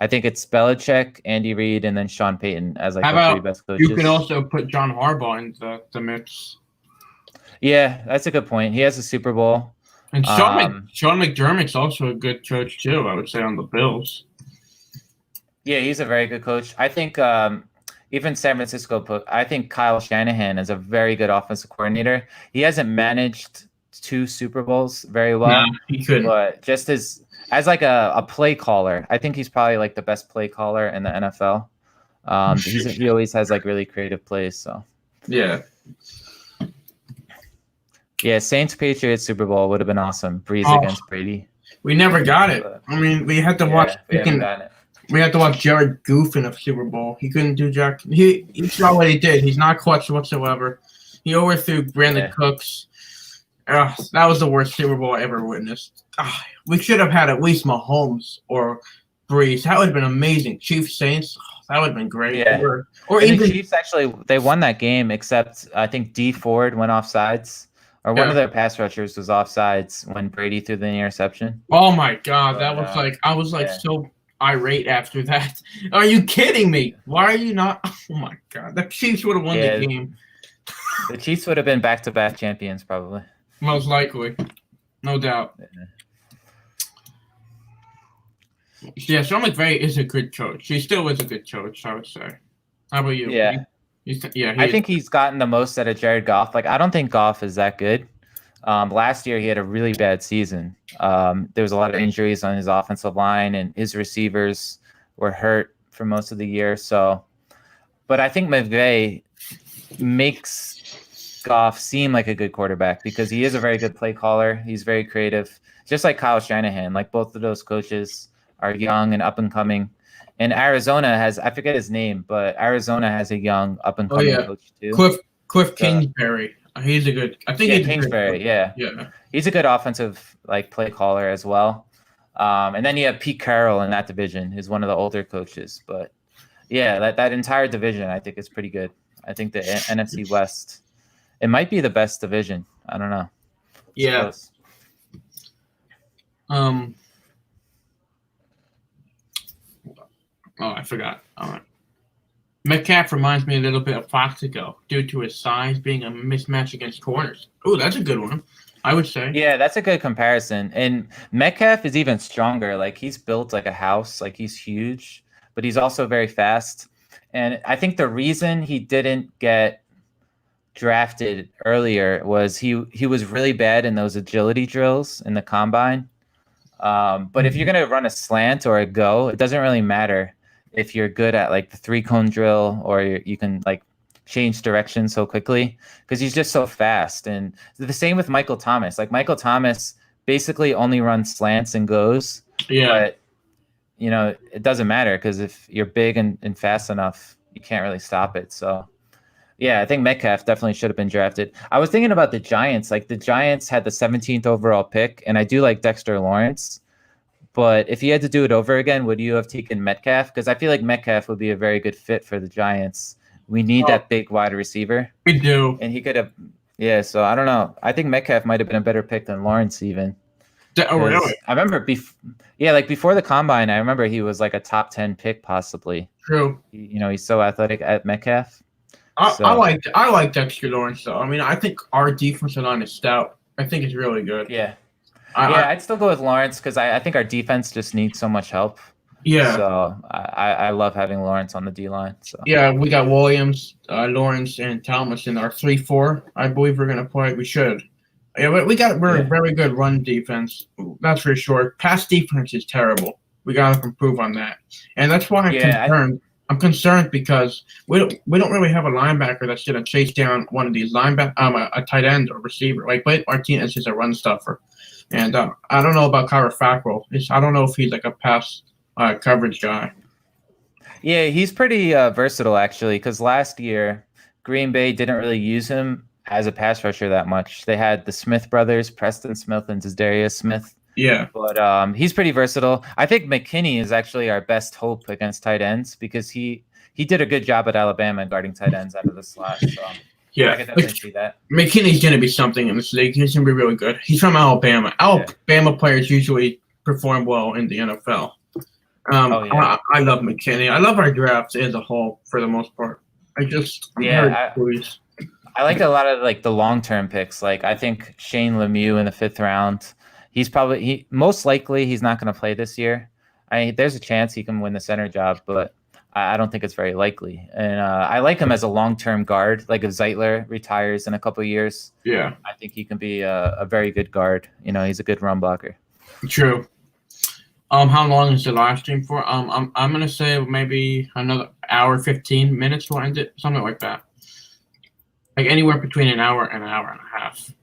I think it's Belichick, Andy Reid, and then Sean Payton as like the three best coaches. You can also put John Harbaugh in the mix. Yeah, that's a good point. He has a Super Bowl. And Sean McDermott's also a good coach too, I would say, on the Bills. Yeah, he's a very good coach. I think even San Francisco I think Kyle Shanahan is a very good offensive coordinator. He hasn't managed 2 Super Bowls very well. No, he couldn't. But just as like a play caller, I think he's probably like the best play caller in the NFL. He always has like really creative plays. So yeah. Yeah, Saints Patriots Super Bowl would have been awesome. Breeze against Brady. We never got it. We had to watch. We had to watch Jared Goof in a Super Bowl. He couldn't do jack. He saw what he did. He's not clutch whatsoever. He overthrew Brandon Cooks. That was the worst Super Bowl I ever witnessed. We should have had at least Mahomes or Breeze. That would have been amazing. Chiefs Saints. That would have been great. Yeah. Or and even the Chiefs actually they won that game, except I think D Ford went offsides, or one of their pass rushers was offsides when Brady threw the interception. Oh my God, that was I was so irate after that. Are you kidding me? Why are you not? Oh my God, the Chiefs would have won the game. The Chiefs would have been back-to-back champions, probably. Most likely, no doubt. Yeah, Sean McVay is a good coach. He still is a good coach, I would say. How about you? Yeah. I think he's gotten the most out of Jared Goff. Like, I don't think Goff is that good. Last year, he had a really bad season. There was a lot of injuries on his offensive line, and his receivers were hurt for most of the year. So, but I think McVay makes Goff seem like a good quarterback because he is a very good play caller. He's very creative, just like Kyle Shanahan. Like, both of those coaches are young and up and coming. And Arizona has, I forget his name, but Arizona has a young up and coming coach too. Cliff Kingsbury. He's a good. I think he's Kingsbury. Yeah, he's a good offensive play caller as well. And then you have Pete Carroll in that division, who's one of the older coaches. But yeah, that entire division I think is pretty good. I think the NFC West, it might be the best division. I don't know. It's close. Oh, I forgot. All right. Metcalf reminds me a little bit of Plaxico due to his size being a mismatch against corners. Oh, that's a good one, I would say. Yeah, that's a good comparison. And Metcalf is even stronger. Like, he's built like a house. Like, he's huge, but he's also very fast. And I think the reason he didn't get drafted earlier was he was really bad in those agility drills in the combine. But if you're going to run a slant or a go, it doesn't really matter if you're good at like the 3-cone drill or you can like change direction so quickly because he's just so fast. And the same with Michael Thomas. Like, Michael Thomas basically only runs slants and goes. Yeah. But, it doesn't matter because if you're big and fast enough, you can't really stop it. So, yeah, I think Metcalf definitely should have been drafted. I was thinking about the Giants. Like, the Giants had the 17th overall pick, and I do like Dexter Lawrence. But if you had to do it over again, would you have taken Metcalf? Because I feel like Metcalf would be a very good fit for the Giants. We need that big wide receiver. We do. And he could have – yeah, so I don't know. I think Metcalf might have been a better pick than Lawrence even. Oh, really? I remember before the Combine, I remember he was like a top 10 pick possibly. True. He's so athletic at Metcalf. I like Dexter Lawrence, though. I mean, I think our defensive line is stout. I think it's really good. Yeah. I'd still go with Lawrence because I think our defense just needs so much help. Yeah. So I love having Lawrence on the D-line. So. Yeah, we got Williams, Lawrence, and Thomas in our 3-4. I believe we're going to play. We should. Yeah, but we're a very good run defense. That's for sure. Pass defense is terrible. We got to improve on that. And that's why I'm concerned. I'm concerned because we don't really have a linebacker that's going to chase down one of these a tight end or receiver. Like Blake Martinez is a run stuffer. And I don't know about Kyra Fackrell. I don't know if he's like a pass coverage guy. Yeah, he's pretty versatile, actually, because last year Green Bay didn't really use him as a pass rusher that much. They had the Smith brothers, Preston Smith and Darius Smith. Yeah. But he's pretty versatile. I think McKinney is actually our best hope against tight ends because he did a good job at Alabama guarding tight ends out of the slot. So. Yeah, I can definitely see that. McKinney's going to be something in this league. He's going to be really good. He's from Alabama. Alabama players usually perform well in the NFL. I love McKinney. I love our drafts as a whole for the most part. I like a lot of like the long-term picks. Like I think Shane Lemieux in the 5th round. Most likely he's not going to play this year. There's a chance he can win the center job, but I don't think it's very likely. And I like him as a long-term guard. Like if Zeitler retires in a couple of years, I think he can be a very good guard. He's a good run blocker. True. How long is the live stream for? I'm gonna say maybe another hour, 15 minutes will end it, something like that. Like anywhere between an hour and a half.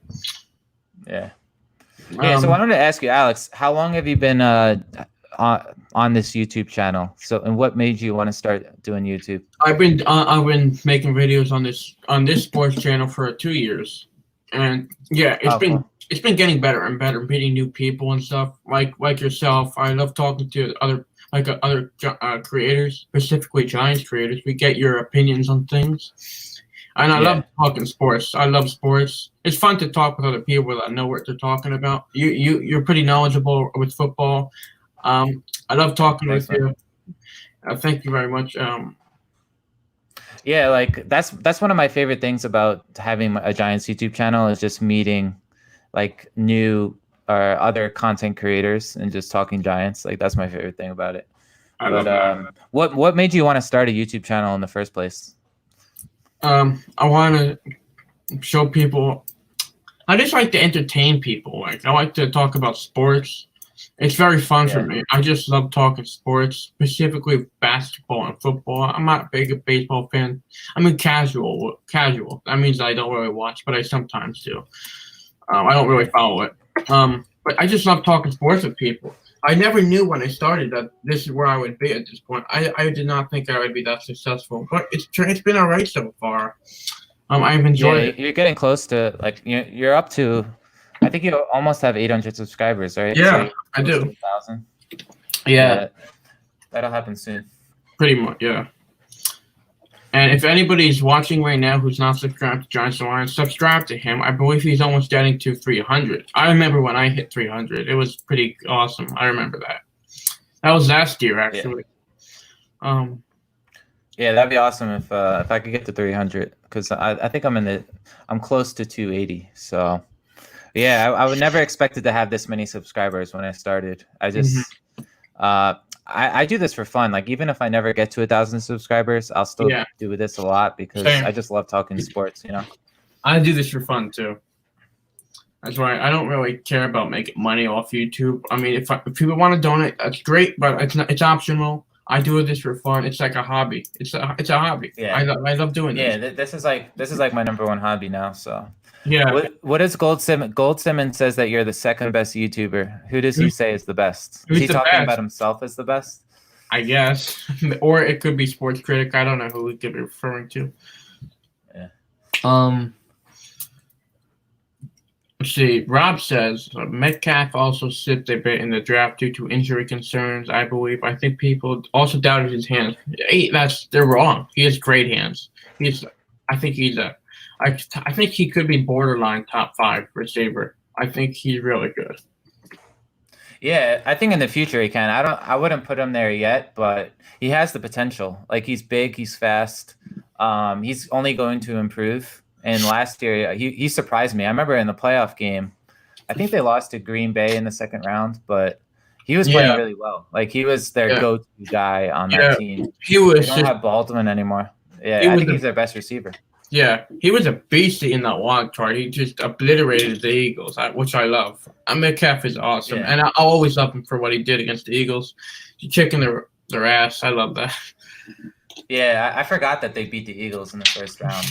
Yeah. So I wanted to ask you, Alex, how long have you been on this YouTube channel? And what made you want to start doing YouTube? I've been making videos on this sports channel for 2 years, and it's it's been getting better and better, meeting new people and stuff like yourself. I love talking to other creators, specifically Giants creators. We get your opinions on things, and I love talking sports. I love sports. It's fun to talk with other people that know what they're talking about. You're pretty knowledgeable with football. I love talking with you. Thank you very much. Yeah, like that's one of my favorite things about having a Giants YouTube channel is just meeting like new or other content creators and just talking Giants. Like that's my favorite thing about it. What made you want to start a YouTube channel in the first place? I want to show people. I just like to entertain people. Like I like to talk about sports. It's very fun for me. I just love talking sports, specifically basketball and football. I'm not a big baseball fan. I mean, casual. That means I don't really watch, but I sometimes do. I don't really follow it. But I just love talking sports with people. I never knew when I started that this is where I would be at this point. I did not think I would be that successful, but it's been all right so far. I've enjoyed it. You're getting close to like you're up to. I think you almost have 800 subscribers, right? Yeah, so I do. 1,000. Yeah, that'll happen soon. Pretty much, yeah. And if anybody's watching right now who's not subscribed to Giants Alliance, subscribe to him. I believe he's almost getting to 300. I remember when I hit 300. It was pretty awesome. I remember that. That was last year, actually. Yeah, that'd be awesome if I could get to 300 because I think I'm close to 280. So. Yeah, I would never expected to have this many subscribers when I started. I just, I do this for fun. Like even if I never get to 1,000 subscribers, I'll still do this a lot because I just love talking sports. You know, I do this for fun too. That's why I don't really care about making money off YouTube. I mean, if people want to donate, that's great, but it's optional. I do this for fun. It's like a hobby. It's a hobby. Yeah, I love doing this. Yeah, this is like my number one hobby now. So. Yeah. What is Gold Simmons? Gold Simmons says that you're the second best YouTuber. Who does he say is the best? Is he talking about himself as the best? I guess. Or it could be Sports Critic. I don't know who he could be referring to. Yeah. Let's see. Rob says Metcalf also slipped a bit in the draft due to injury concerns, I believe. I think people also doubted his hands. They're wrong. He has great hands. I think he could be borderline top 5 receiver. I think he's really good. Yeah, I think in the future he can. I wouldn't put him there yet, but he has the potential. Like he's big, he's fast. He's only going to improve. And last year he surprised me. I remember in the playoff game, I think they lost to Green Bay in the second round, but he was playing really well. Like he was their go-to guy on that team. They don't have Baldwin anymore. Yeah, I think he's their best receiver. Yeah, he was a beastie in that wild card. He just obliterated the Eagles, which I love. Metcalf is awesome, and I'll always love him for what he did against the Eagles. Kicking their ass. I love that. Yeah, I forgot that they beat the Eagles in the first round.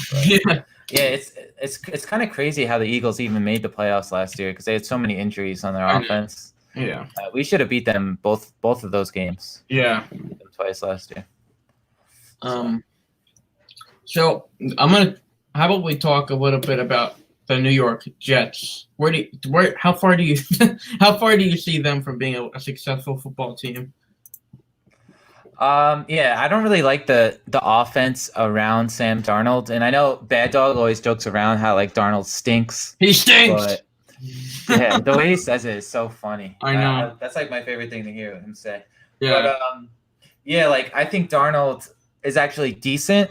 But it's kind of crazy how the Eagles even made the playoffs last year because they had so many injuries on their offense. Yeah, we should have beat them both of those games. Yeah, twice last year. So I'm gonna. How about we talk a little bit about the New York Jets? How far do you see them from being a successful football team? I don't really like the offense around Sam Darnold, and I know Bad Dog always jokes around how like Darnold stinks. He stinks. But, yeah, the way he says it is so funny. I know. That's like my favorite thing to hear him say. Yeah. But like I think Darnold is actually decent,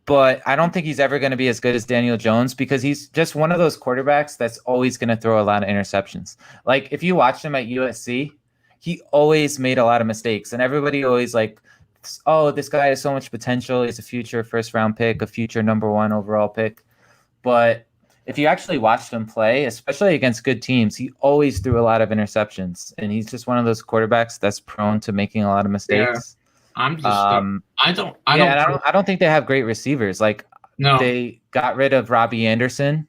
but I don't think he's ever going to be as good as Daniel Jones because he's just one of those quarterbacks that's always going to throw a lot of interceptions. Like if you watched him at USC, he always made a lot of mistakes, and everybody always like, oh, this guy has so much potential. He's a future first-round pick, a future number 1 overall pick. But if you actually watched him play, especially against good teams, he always threw a lot of interceptions, and he's just one of those quarterbacks that's prone to making a lot of mistakes. Yeah. I don't think they have great receivers. Like they got rid of Robbie Anderson,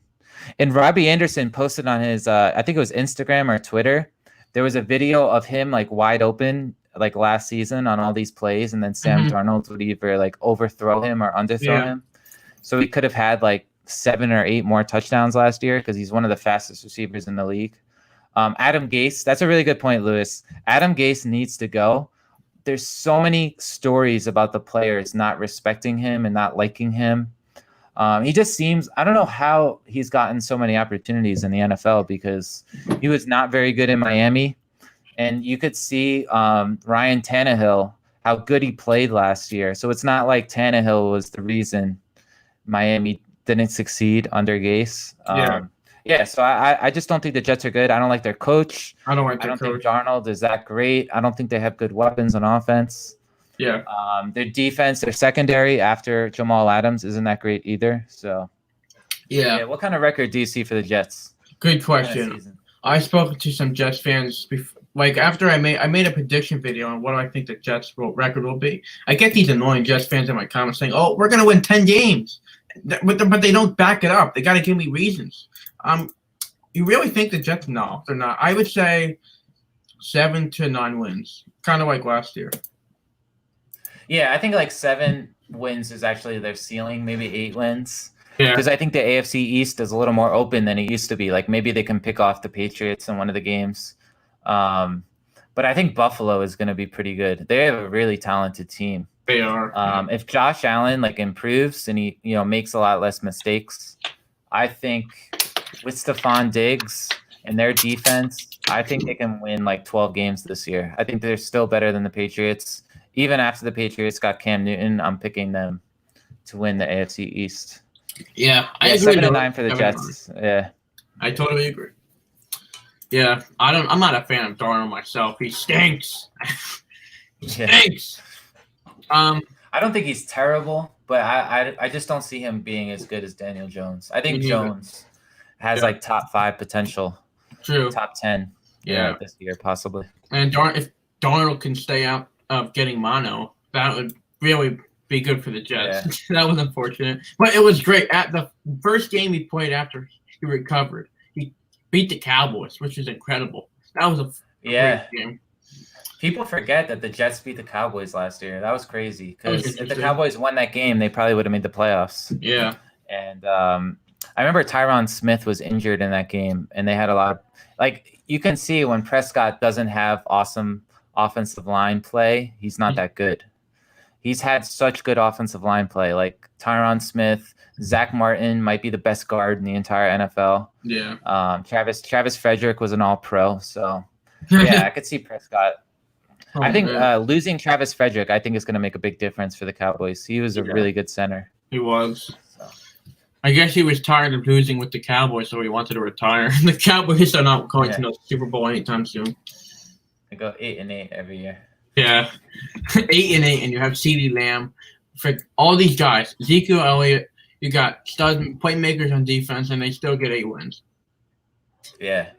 and Robbie Anderson posted on his I think it was Instagram or Twitter. There was a video of him like wide open like last season on all these plays, and then Sam Darnold would either like overthrow him or underthrow him. So he could have had like 7 or 8 more touchdowns last year because he's one of the fastest receivers in the league. Adam Gase, that's a really good point, Lewis. Adam Gase needs to go. There's so many stories about the players not respecting him and not liking him. He just seems, I don't know how he's gotten so many opportunities in the NFL because he was not very good in Miami. And you could see Ryan Tannehill, how good he played last year. So it's not like Tannehill was the reason Miami didn't succeed under Gase. So I just don't think the Jets are good. I don't like their coach. I don't think Darnold is that great. I don't think they have good weapons on offense. Yeah. Their defense, their secondary after Jamal Adams isn't that great either. So yeah. What kind of record do you see for the Jets? Good question. I spoke to some Jets fans before, like after I made a prediction video on what I think the Jets record will be. I get these annoying Jets fans in my comments saying, "Oh, we're gonna win 10 games," but they don't back it up. They got to give me reasons. You really think the Jets? No, they're not. I would say 7 to 9 wins, kind of like last year. Yeah, I think like 7 wins is actually their ceiling, maybe 8 wins. Yeah. Because I think the AFC East is a little more open than it used to be. Like maybe they can pick off the Patriots in one of the games. But I think Buffalo is going to be pretty good. They have a really talented team. They are. If Josh Allen like improves and he makes a lot less mistakes, I think with Stephon Diggs and their defense, I think they can win like 12 games this year. I think they're still better than the Patriots. Even after the Patriots got Cam Newton, I'm picking them to win the AFC East. Yeah, I agree. 7 to 9 for the Jets. Yeah, I totally agree. Yeah, I'm not a fan of Darnold myself. He stinks. He stinks. I don't think he's terrible, but I just don't see him being as good as Daniel Jones. I think Jones has like top 5 potential. True. Top 10. This year possibly. And if Darnold can stay out of getting mono, that would really be good for the Jets. Yeah. That was unfortunate, but it was great. At the first game he played after he recovered, he beat the Cowboys, which is incredible. That was a great game. People forget that the Jets beat the Cowboys last year. That was crazy because if the Cowboys won that game, they probably would have made the playoffs. Yeah. And I remember Tyron Smith was injured in that game, and they had a lot of you can see when Prescott doesn't have awesome offensive line play, he's not that good. He's had such good offensive line play. Like Tyron Smith, Zach Martin might be the best guard in the entire NFL. Yeah. Travis Frederick was an All-Pro, so I could see Prescott. I think losing Travis Frederick, I think is going to make a big difference for the Cowboys. He was a really good center. He was. So. I guess he was tired of losing with the Cowboys, so he wanted to retire. The Cowboys are not going to no Super Bowl anytime soon. They go 8-8 every year. Yeah, 8-8, and you have CeeDee Lamb. For all these guys, Ezekiel Elliott, you got stud playmakers on defense, and they still get 8 wins. Yeah,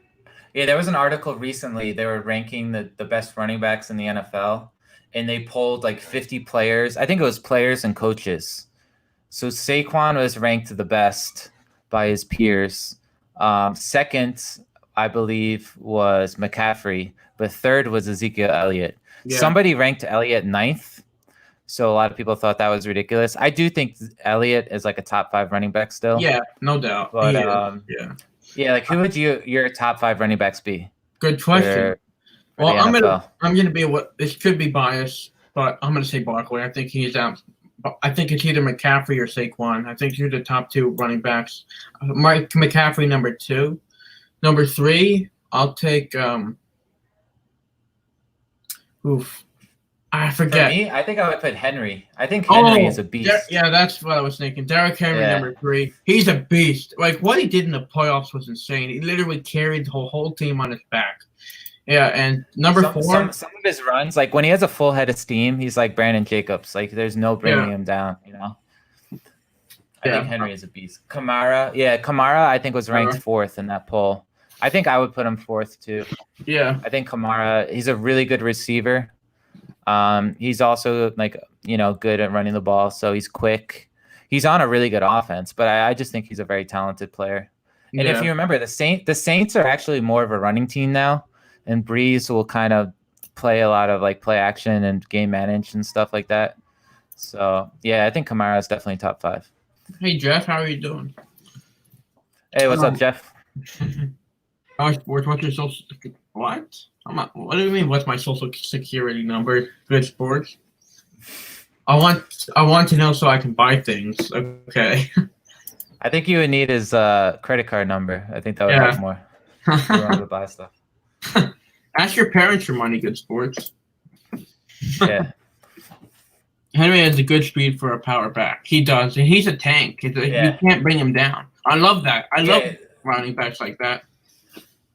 there was an article recently. They were ranking the best running backs in the NFL, and they polled like 50 players. I think it was players and coaches. So Saquon was ranked the best by his peers. Second, I believe, was McCaffrey, but third was Ezekiel Elliott. Yeah. Somebody ranked Elliott 9th, so a lot of people thought that was ridiculous. I do think Elliott is like a top 5 running back still. Yeah, no doubt. But like who would your top 5 running backs be? Good question. Well, I'm gonna be this could be biased, but I'm gonna say Barkley. I think he's out. I think it's either McCaffrey or Saquon. I think you're the top 2 running backs. Mike McCaffrey number 2, number 3. I'll take. I forget. For me, I think I would put Henry. I think Henry is a beast. That's what I was thinking. Derrick Henry, number 3. He's a beast. Like, what he did in the playoffs was insane. He literally carried the whole team on his back. Yeah, and number 4. Some of his runs, like when he has a full head of steam, he's like Brandon Jacobs. Like, there's no bringing him down, I think Henry is a beast. Kamara, I think was ranked 4th in that poll. I think I would put him 4th too. Yeah. I think Kamara, he's a really good receiver. He's also good at running the ball, so he's quick. He's on a really good offense, but I just think he's a very talented player. And if you remember, the Saints are actually more of a running team now, and Breeze will kind of play a lot of like play action and game manage and stuff like that. So I think Kamara is definitely top 5. Hey Jeff, how are you doing? Hey, what's up, Jeff? Sports. What's your social? What? What do you mean? What's my social security number? Good sports. I want to know so I can buy things. Okay. I think you would need his credit card number. I think that would help more. If you wanted to buy stuff. Ask your parents for money. Good sports. Yeah. Henry has a good speed for a power back. He does, and he's a tank. You can't bring him down. I love that. I love running backs like that.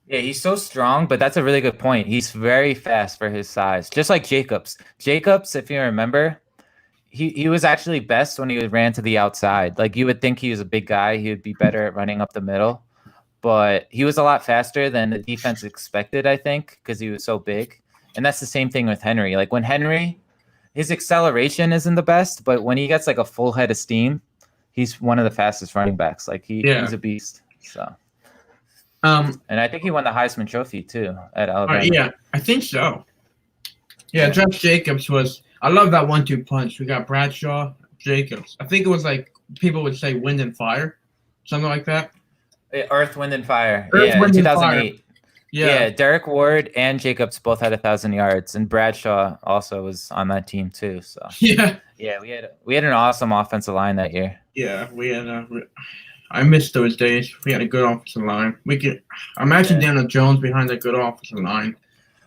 Yeah, he's so strong, but that's a really good point. He's very fast for his size, just like Jacobs. Jacobs, if you remember, he was actually best when he ran to the outside. Like, you would think he was a big guy. He would be better at running up the middle, but he was a lot faster than the defense expected, I think, because he was so big. And that's the same thing with Henry. Like, when Henry, his acceleration isn't the best, but when he gets like a full head of steam, he's one of the fastest running backs. Like, he's a beast. So. And I think he won the Heisman Trophy too at Alabama. Yeah, I think so. Yeah, Josh Jacobs was. I love that 1-2 punch. We got Bradshaw, Jacobs. I think it was like people would say wind and fire, something like that. Earth, Wind, and Fire. Earth, Wind, 2008. Fire. Yeah, Derek Ward and Jacobs both had 1,000 yards, and Bradshaw also was on that team too. So we had an awesome offensive line that year. Yeah, we had. I miss those days. We had a good offensive line. We could imagine Daniel Jones behind a good offensive line.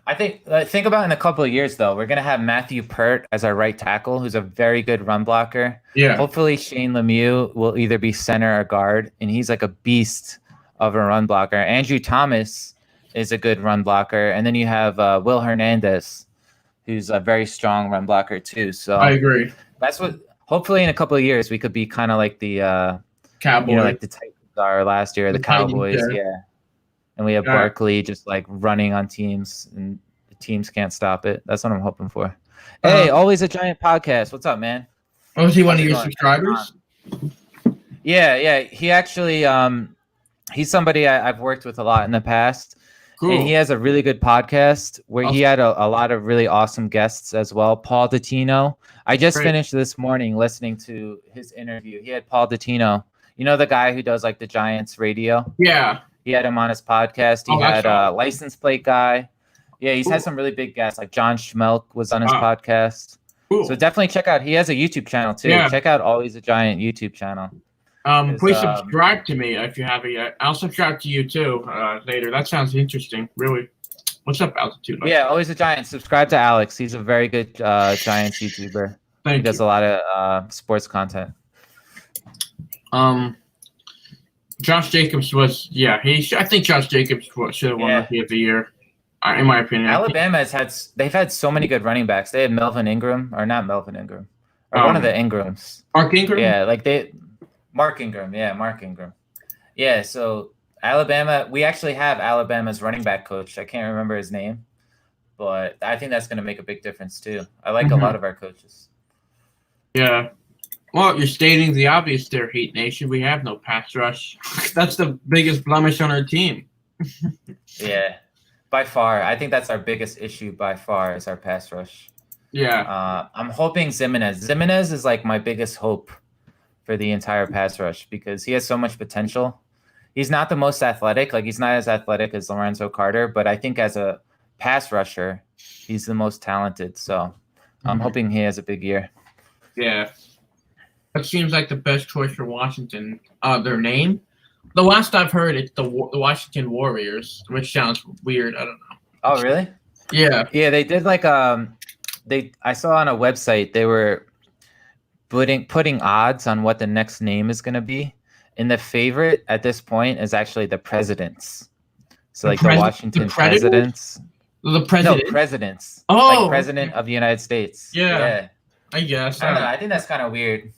I think about in a couple of years though, we're gonna have Matthew Pert as our right tackle, who's a very good run blocker. Yeah. Hopefully Shane Lemieux will either be center or guard, and he's like a beast of a run blocker. Andrew Thomas is a good run blocker, and then you have Will Hernandez, who's a very strong run blocker too. So I agree. That's what. Hopefully in a couple of years we could be kind of like the Cowboys, like the Titans are last year, the Cowboys, and we have Barkley just like running on teams, and the teams can't stop it. That's what I'm hoping for. Hey, Always a Giant podcast. What's up, man? Oh, is he one of your subscribers? Yeah. He actually, he's somebody I've worked with a lot in the past. Cool. And he has a really good podcast where he had a lot of really awesome guests as well. Paul Dottino. I just finished this morning listening to his interview. He had Paul Dottino. You know, the guy who does like the Giants radio? Yeah. He had him on his podcast. He had a license plate guy. Yeah, he's had some really big guests. Like John Schmelk was on his podcast. Cool. So definitely check out. He has a YouTube channel too. Yeah. Check out Always a Giant YouTube channel. Please subscribe to me if you haven't yet. I'll subscribe to you too later. That sounds interesting. Really. What's up, Altitude? Yeah, Always a Giant. Subscribe to Alex. He's a very good Giants YouTuber. He does a lot of sports content. Josh Jacobs was I think Josh Jacobs should have won Rookie of the Year, in my opinion. Alabama they've had so many good running backs. They had not Melvin Ingram, or one of the Ingrams. Mark Ingram. Yeah, Mark Ingram. Yeah, Mark Ingram. Yeah, so Alabama. We actually have Alabama's running back coach. I can't remember his name, but I think that's going to make a big difference too. I like a lot of our coaches. Yeah. Well, you're stating the obvious there, Heat Nation. We have no pass rush. That's the biggest blemish on our team. Yeah, by far. I think that's our biggest issue by far is our pass rush. Yeah. I'm hoping Zimenez. Zimenez is like my biggest hope for the entire pass rush because he has so much potential. He's not the most athletic. Like, he's not as athletic as Lorenzo Carter, but I think as a pass rusher, he's the most talented. So I'm hoping he has a big year. Yeah. That seems like the best choice for Washington. Their name? The last I've heard, it's the Washington Warriors, which sounds weird. I don't know. Oh, really? Yeah. Yeah, they did like I saw on a website they were putting odds on what the next name is going to be, and the favorite at this point is actually the Presidents. So like the Washington Presidents. The President? No, Presidents. Oh, like President of the United States. Yeah. I guess. I don't know. I think that's kind of weird.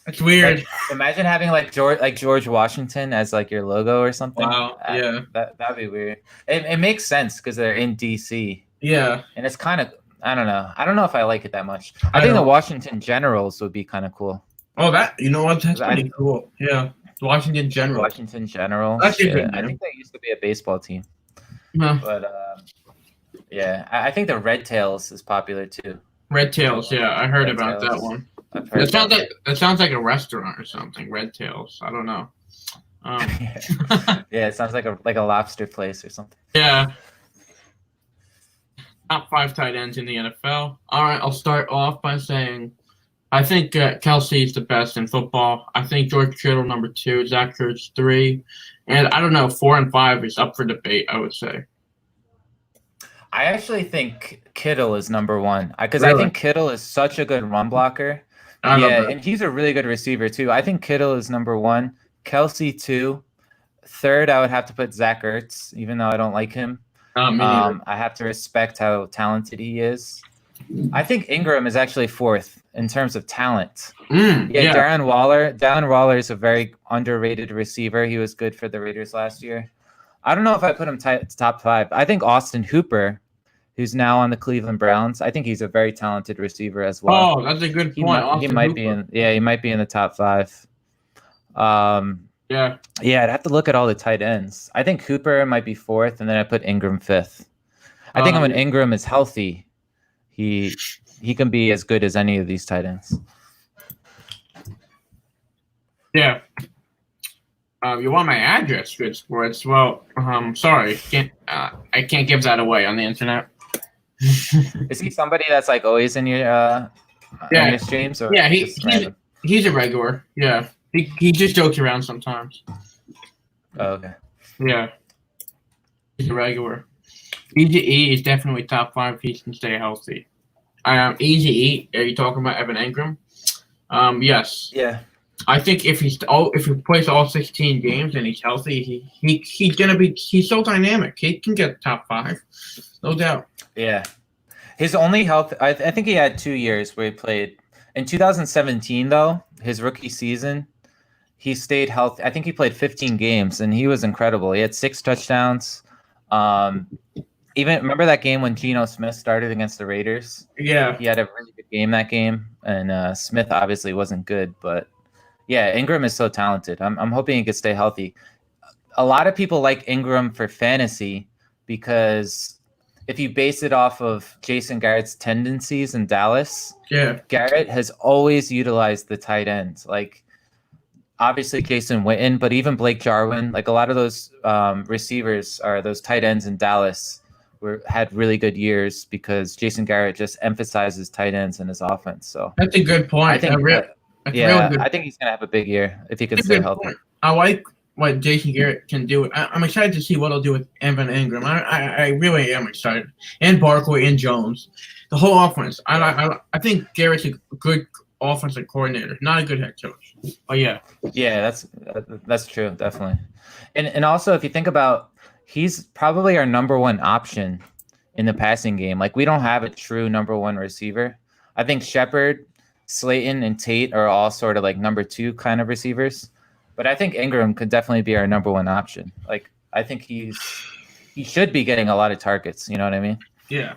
It's weird. Like, imagine having like George Washington as like your logo or something. Wow. Yeah. That'd be weird. It makes sense because they're in DC. Yeah. And it's kind of, I don't know. I don't know if I like it that much. I think the Washington Generals would be kind of cool. Oh, that's pretty cool. Yeah. Washington Generals. Washington Generals. That's a good name. I think they used to be a baseball team. Yeah. But yeah, I think the Red Tails is popular too. Red Tails, yeah, I heard about that one. It sounds like a restaurant or something. Red Tails, I don't know. Yeah, it sounds like a lobster place or something. Yeah. Top 5 tight ends in the NFL. All right, I'll start off by saying I think Kelsey is the best in football. I think George Kittle number 2, Zach Ertz 3, and I don't know, 4 and 5 is up for debate, I would say. I actually think Kittle is number 1 because Really? I think Kittle is such a good run blocker. Yeah, and he's a really good receiver too. I think Kittle is number 1, Kelsey 2, 3rd I would have to put Zach Ertz, even though I don't like him. I have to respect how talented he is. I think Engram is actually 4th in terms of talent. Darren Waller is a very underrated receiver. He was good for the Raiders last year. I don't know if I put him top 5. I think Austin Hooper, who's now on the Cleveland Browns, I think he's a very talented receiver as well. Oh, that's a good point. He might be in the top 5. I'd have to look at all the tight ends. I think Hooper might be 4th, and then I put Engram 5th. I think when Engram is healthy, he can be as good as any of these tight ends. Yeah. You want my address, Good Sports? Well, sorry, I can't give that away on the internet. Is he somebody that's like always in your streams? Or he's a regular. Yeah, he just jokes around sometimes. Oh, okay. Yeah, he's a regular. Easy E is definitely top 5 if he can stay healthy. Easy E, are you talking about Evan Engram? Yes. Yeah. I think if he plays all 16 games and he's healthy, he's so dynamic. He can get top 5, no doubt. Yeah, his only health. I think he had 2 years where he played. In 2017, though, his rookie season, he stayed healthy. I think he played 15 games, and he was incredible. He had 6 touchdowns. Even remember that game when Geno Smith started against the Raiders? Yeah, he had a really good game that game, and Smith obviously wasn't good, but. Yeah, Engram is so talented. I'm hoping he could stay healthy. A lot of people like Engram for fantasy because if you base it off of Jason Garrett's tendencies in Dallas, Garrett has always utilized the tight ends. Like, obviously Jason Witten, but even Blake Jarwin, like a lot of those receivers are those tight ends in Dallas had really good years because Jason Garrett just emphasizes tight ends in his offense. So that's a good point. I think I think he's gonna have a big year if he can stay healthy. Point. I like what Jason Garrett can do. I'm excited to see what he'll do with Evan Engram. I really am excited. And Barkley and Jones, the whole offense. I think Garrett's a good offensive coordinator, not a good head coach. Oh yeah. Yeah, that's true, definitely. And also, if you think about, he's probably our number 1 option in the passing game. Like, we don't have a true number 1 receiver. I think Shepard, Slayton, and Tate are all sort of like number 2 kind of receivers, but I think Engram could definitely be our number 1 option. Like, I think he should be getting a lot of targets. You know what I mean? Yeah,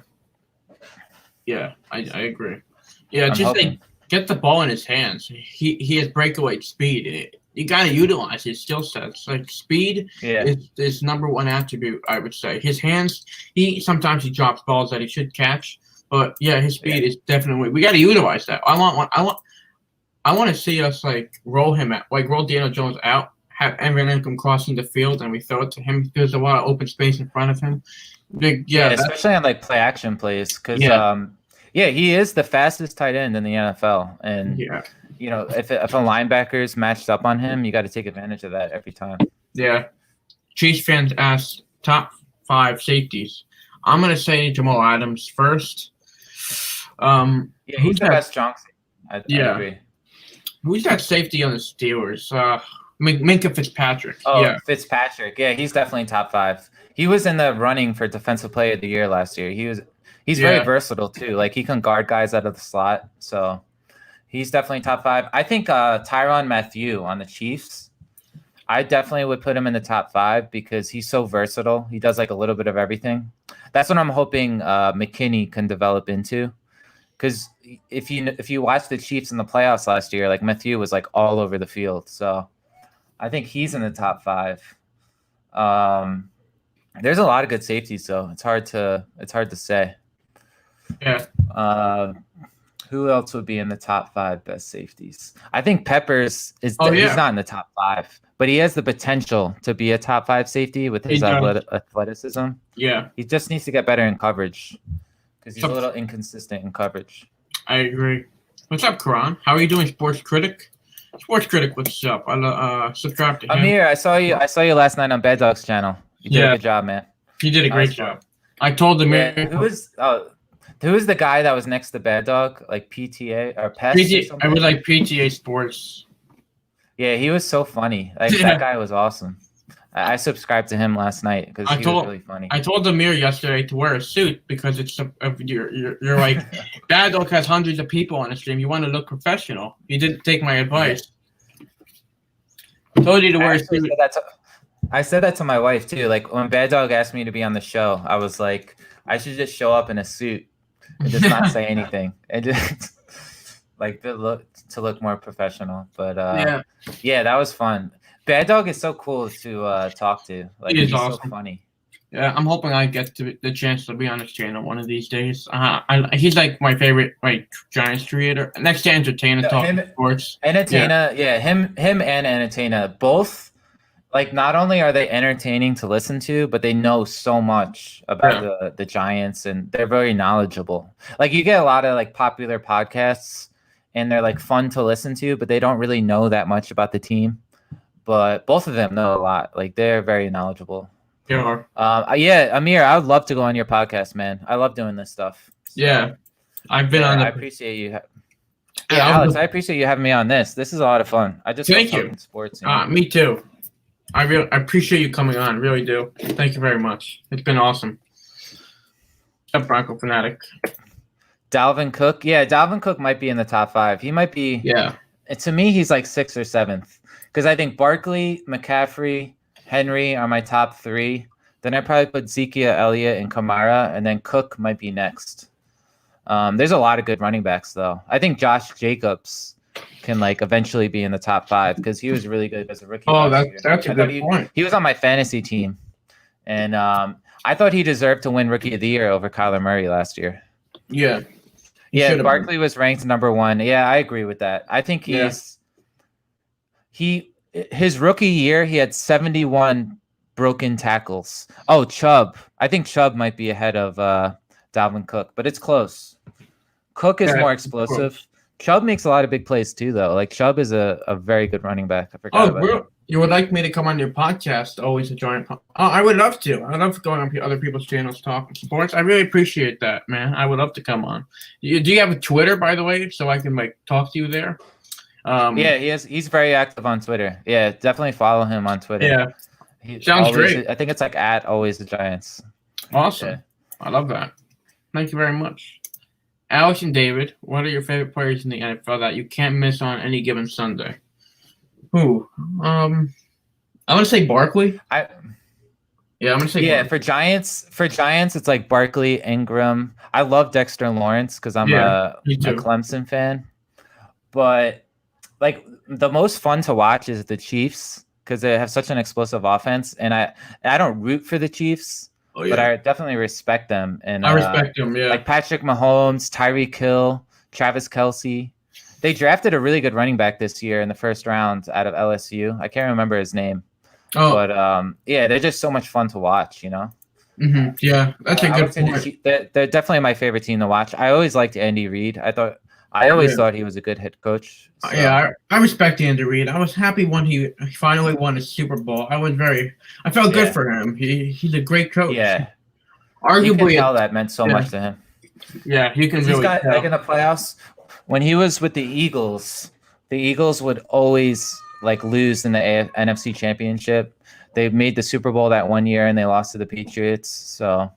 I agree. Yeah, just like get the ball in his hands. He has breakaway speed. You got to utilize his skill sets. Like, speed is number 1 attribute, I would say. His hands. Sometimes he drops balls that he should catch. But yeah, his speed is definitely. We got to utilize that. I want to see us roll Daniel Jones out, have Evan Engram crossing the field, and we throw it to him. There's a lot of open space in front of him. Especially on play action plays, because he is the fastest tight end in the NFL, and if a linebacker is matched up on him, you got to take advantage of that every time. Yeah, Chiefs fans asked top 5 safeties. I'm gonna say Jamal Adams first. He's the best strong safety. I agree. Who's that safety on the Steelers? Minkah Fitzpatrick. Fitzpatrick. Yeah, he's definitely top 5. He was in the running for Defensive Player of the Year last year. He's very versatile too. Like, he can guard guys out of the slot. So he's definitely top 5. I think Tyrann Mathieu on the Chiefs. I definitely would put him in the top 5 because he's so versatile. He does a little bit of everything. That's what I'm hoping McKinney can develop into. Because if you watch the Chiefs in the playoffs last year, Mathieu was all over the field. So I think he's in the top 5. There's a lot of good safeties though. It's hard to say. Yeah. Who else would be in the top 5 best safeties? I think Peppers is. Oh, yeah. He's not in the top 5, but he has the potential to be a top 5 safety with his athleticism. Yeah, he just needs to get better in coverage because he's a little inconsistent in coverage. I agree. What's up, Karan? How are you doing, Sports Critic? Sports Critic, what's up? I subscribe to him. Amir, I saw you last night on Bad Dog's channel. You did a good job, man. He did a great job. I told him. Yeah, who was the guy that was next to Bad Dog? Like PTA or PES or something? I was like PTA Sports. Yeah, he was so funny. Like that guy was awesome. I subscribed to him last night because he was really funny. I told Amir yesterday to wear a suit because it's you're like Bad Dog has hundreds of people on the stream. You want to look professional. He didn't take my advice. I told you to wear a suit. I said that to my wife too. Like when Bad Dog asked me to be on the show, I was like, I should just show up in a suit and just not say anything and just like to look more professional. But yeah, that was fun. Bad Dog is so cool to talk to. Like he's awesome. So funny. Yeah, I'm hoping I get the chance to be on his channel one of these days. He's like my favorite Giants creator. Next to Entertainer talking sports. Entertainer, him and Entertainer both. Like not only are they entertaining to listen to, but they know so much about the Giants and they're very knowledgeable. Like you get a lot of like popular podcasts and they're like fun to listen to, but they don't really know that much about the team. But both of them know a lot. Like they're very knowledgeable. Yeah. Amir, I would love to go on your podcast, man. I love doing this stuff. So, yeah, I've been on. I appreciate you. Alex, I appreciate you having me on this. This is a lot of fun. I just thank you. Sports. Me too. I appreciate you coming on. Really do. Thank you very much. It's been awesome. What's up, Bronco Fanatic? Dalvin Cook. Yeah, Dalvin Cook might be in the top 5. He might be. Yeah. To me, he's like 6th or 7th because I think Barkley, McCaffrey, Henry are my top 3. Then I probably put Ezekiel Elliott and Kamara, and then Cook might be next. There's a lot of good running backs, though. I think Josh Jacobs can like eventually be in the top 5 because he was really good as a rookie. Oh, that's a good point. He was on my fantasy team, and I thought he deserved to win Rookie of the Year over Kyler Murray last year. Yeah. Yeah, Barkley was ranked number 1. Yeah, I agree with that. I think his rookie year, he had 71 broken tackles. Oh, Chubb. I think Chubb might be ahead of Dalvin Cook, but it's close. Cook is more explosive. Chubb makes a lot of big plays too, though. Like Chubb is a very good running back. I forgot about that. You would like me to come on your podcast always to join? Oh, I would love to. I love going on other people's channels talking sports. I really appreciate that, man. I would love to come on. Do you have a Twitter, by the way, so I can like talk to you there? Yeah, he's very active on Twitter. Yeah, definitely follow him on Twitter. Yeah, sounds great. I think it's like @always the Giants. Awesome. Yeah. I love that. Thank you very much. Alex and David, what are your favorite players in the NFL that you can't miss on any given Sunday? Who? I'm gonna say Barkley. I'm gonna say Barkley. For Giants, it's like Barkley, Engram. I love Dexter Lawrence because I'm a Clemson fan. But like the most fun to watch is the Chiefs because they have such an explosive offense, and I don't root for the Chiefs. But I definitely respect them. And I respect them, yeah. Like Patrick Mahomes, Tyreek Hill, Travis Kelce. They drafted a really good running back this year in the first round out of LSU. I can't remember his name. Oh. But, they're just so much fun to watch, you know? Mm-hmm. Yeah, that's a good point. They're definitely my favorite team to watch. I always liked Andy Reid. I always thought he was a good head coach. So. Yeah, I respect Andy Reid. I was happy when he finally won his Super Bowl. I felt good for him. He's a great coach. Yeah. Arguably, you can tell that meant so much to him. Yeah, you can really tell. Like in the playoffs, when he was with the Eagles would always like lose in the NFC Championship. They made the Super Bowl that one year and they lost to the Patriots. So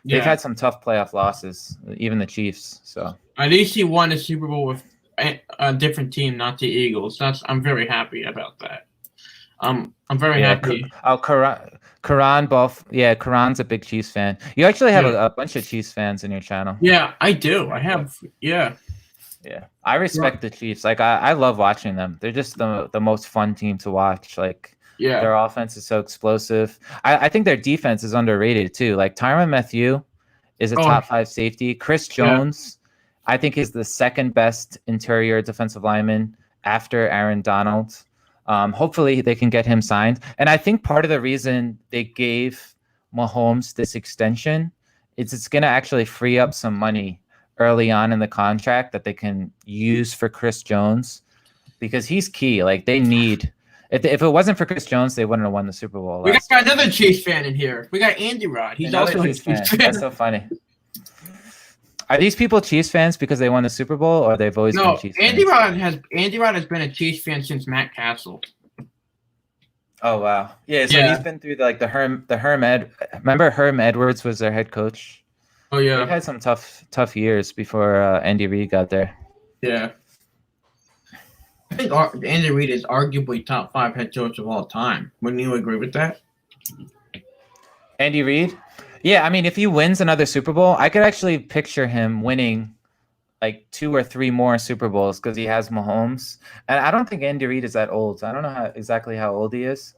they've had some tough playoff losses, even the Chiefs. So at least he won a Super Bowl with a different team, not the Eagles. I'm very happy about that. I'm very happy. Karan's a big Chiefs fan. You actually have a bunch of Chiefs fans in your channel. Yeah, I do. I have. Yeah. Yeah, I respect the Chiefs. Like I love watching them. They're just the most fun team to watch. Like their offense is so explosive. I think their defense is underrated too. Like Tyrann Mathieu is a top 5 safety. Chris Jones I think is the second best interior defensive lineman after Aaron Donald. Hopefully they can get him signed. And I think part of the reason they gave Mahomes this extension is it's going to actually free up some money early on in the contract that they can use for Chris Jones, because he's key. Like they need, if it wasn't for Chris Jones, they wouldn't have won the Super Bowl. We got another Chiefs fan in here. We got Andy Rod. He's Another also a Chiefs Chiefs fan. fan. That's so funny. Are these people Chiefs fans because they won the Super Bowl, or they've always been Chiefs Andy fans? Andy Rod has been a Chiefs fan since Matt Castle. Oh wow, yeah. So he's been through remember Herm Edwards was their head coach. Oh yeah, they had some tough years before Andy Reid got there. Yeah, I think Andy Reid is arguably top 5 head coach of all time. Wouldn't you agree with that? Andy Reid? Yeah, I mean, if he wins another Super Bowl, I could actually picture him winning like 2 or 3 more Super Bowls because he has Mahomes. And I don't think Andy Reid is that old. I don't know exactly how old he is.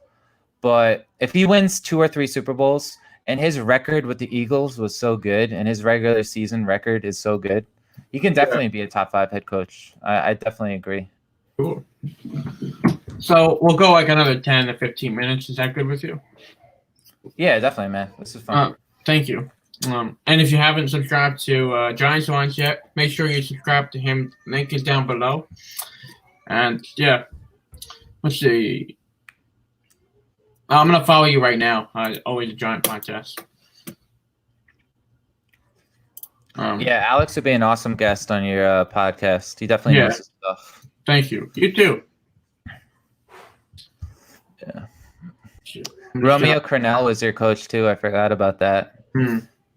But if he wins 2 or 3 Super Bowls, and his record with the Eagles was so good, and his regular season record is so good, he can definitely be a top 5 head coach. I definitely agree. Cool. So we'll go like another 10 to 15 minutes. Is that good with you? Yeah, definitely, man. This is fun. Thank you. And if you haven't subscribed to Giants Lines yet, make sure you subscribe to him. Link is down below. And yeah, let's see. I'm gonna follow you right now. Always a Giant podcast. Yeah, Alex would be an awesome guest on your podcast. He definitely knows his stuff. Thank you. You too. Yeah. Romeo Crennel was your coach too. I forgot about that.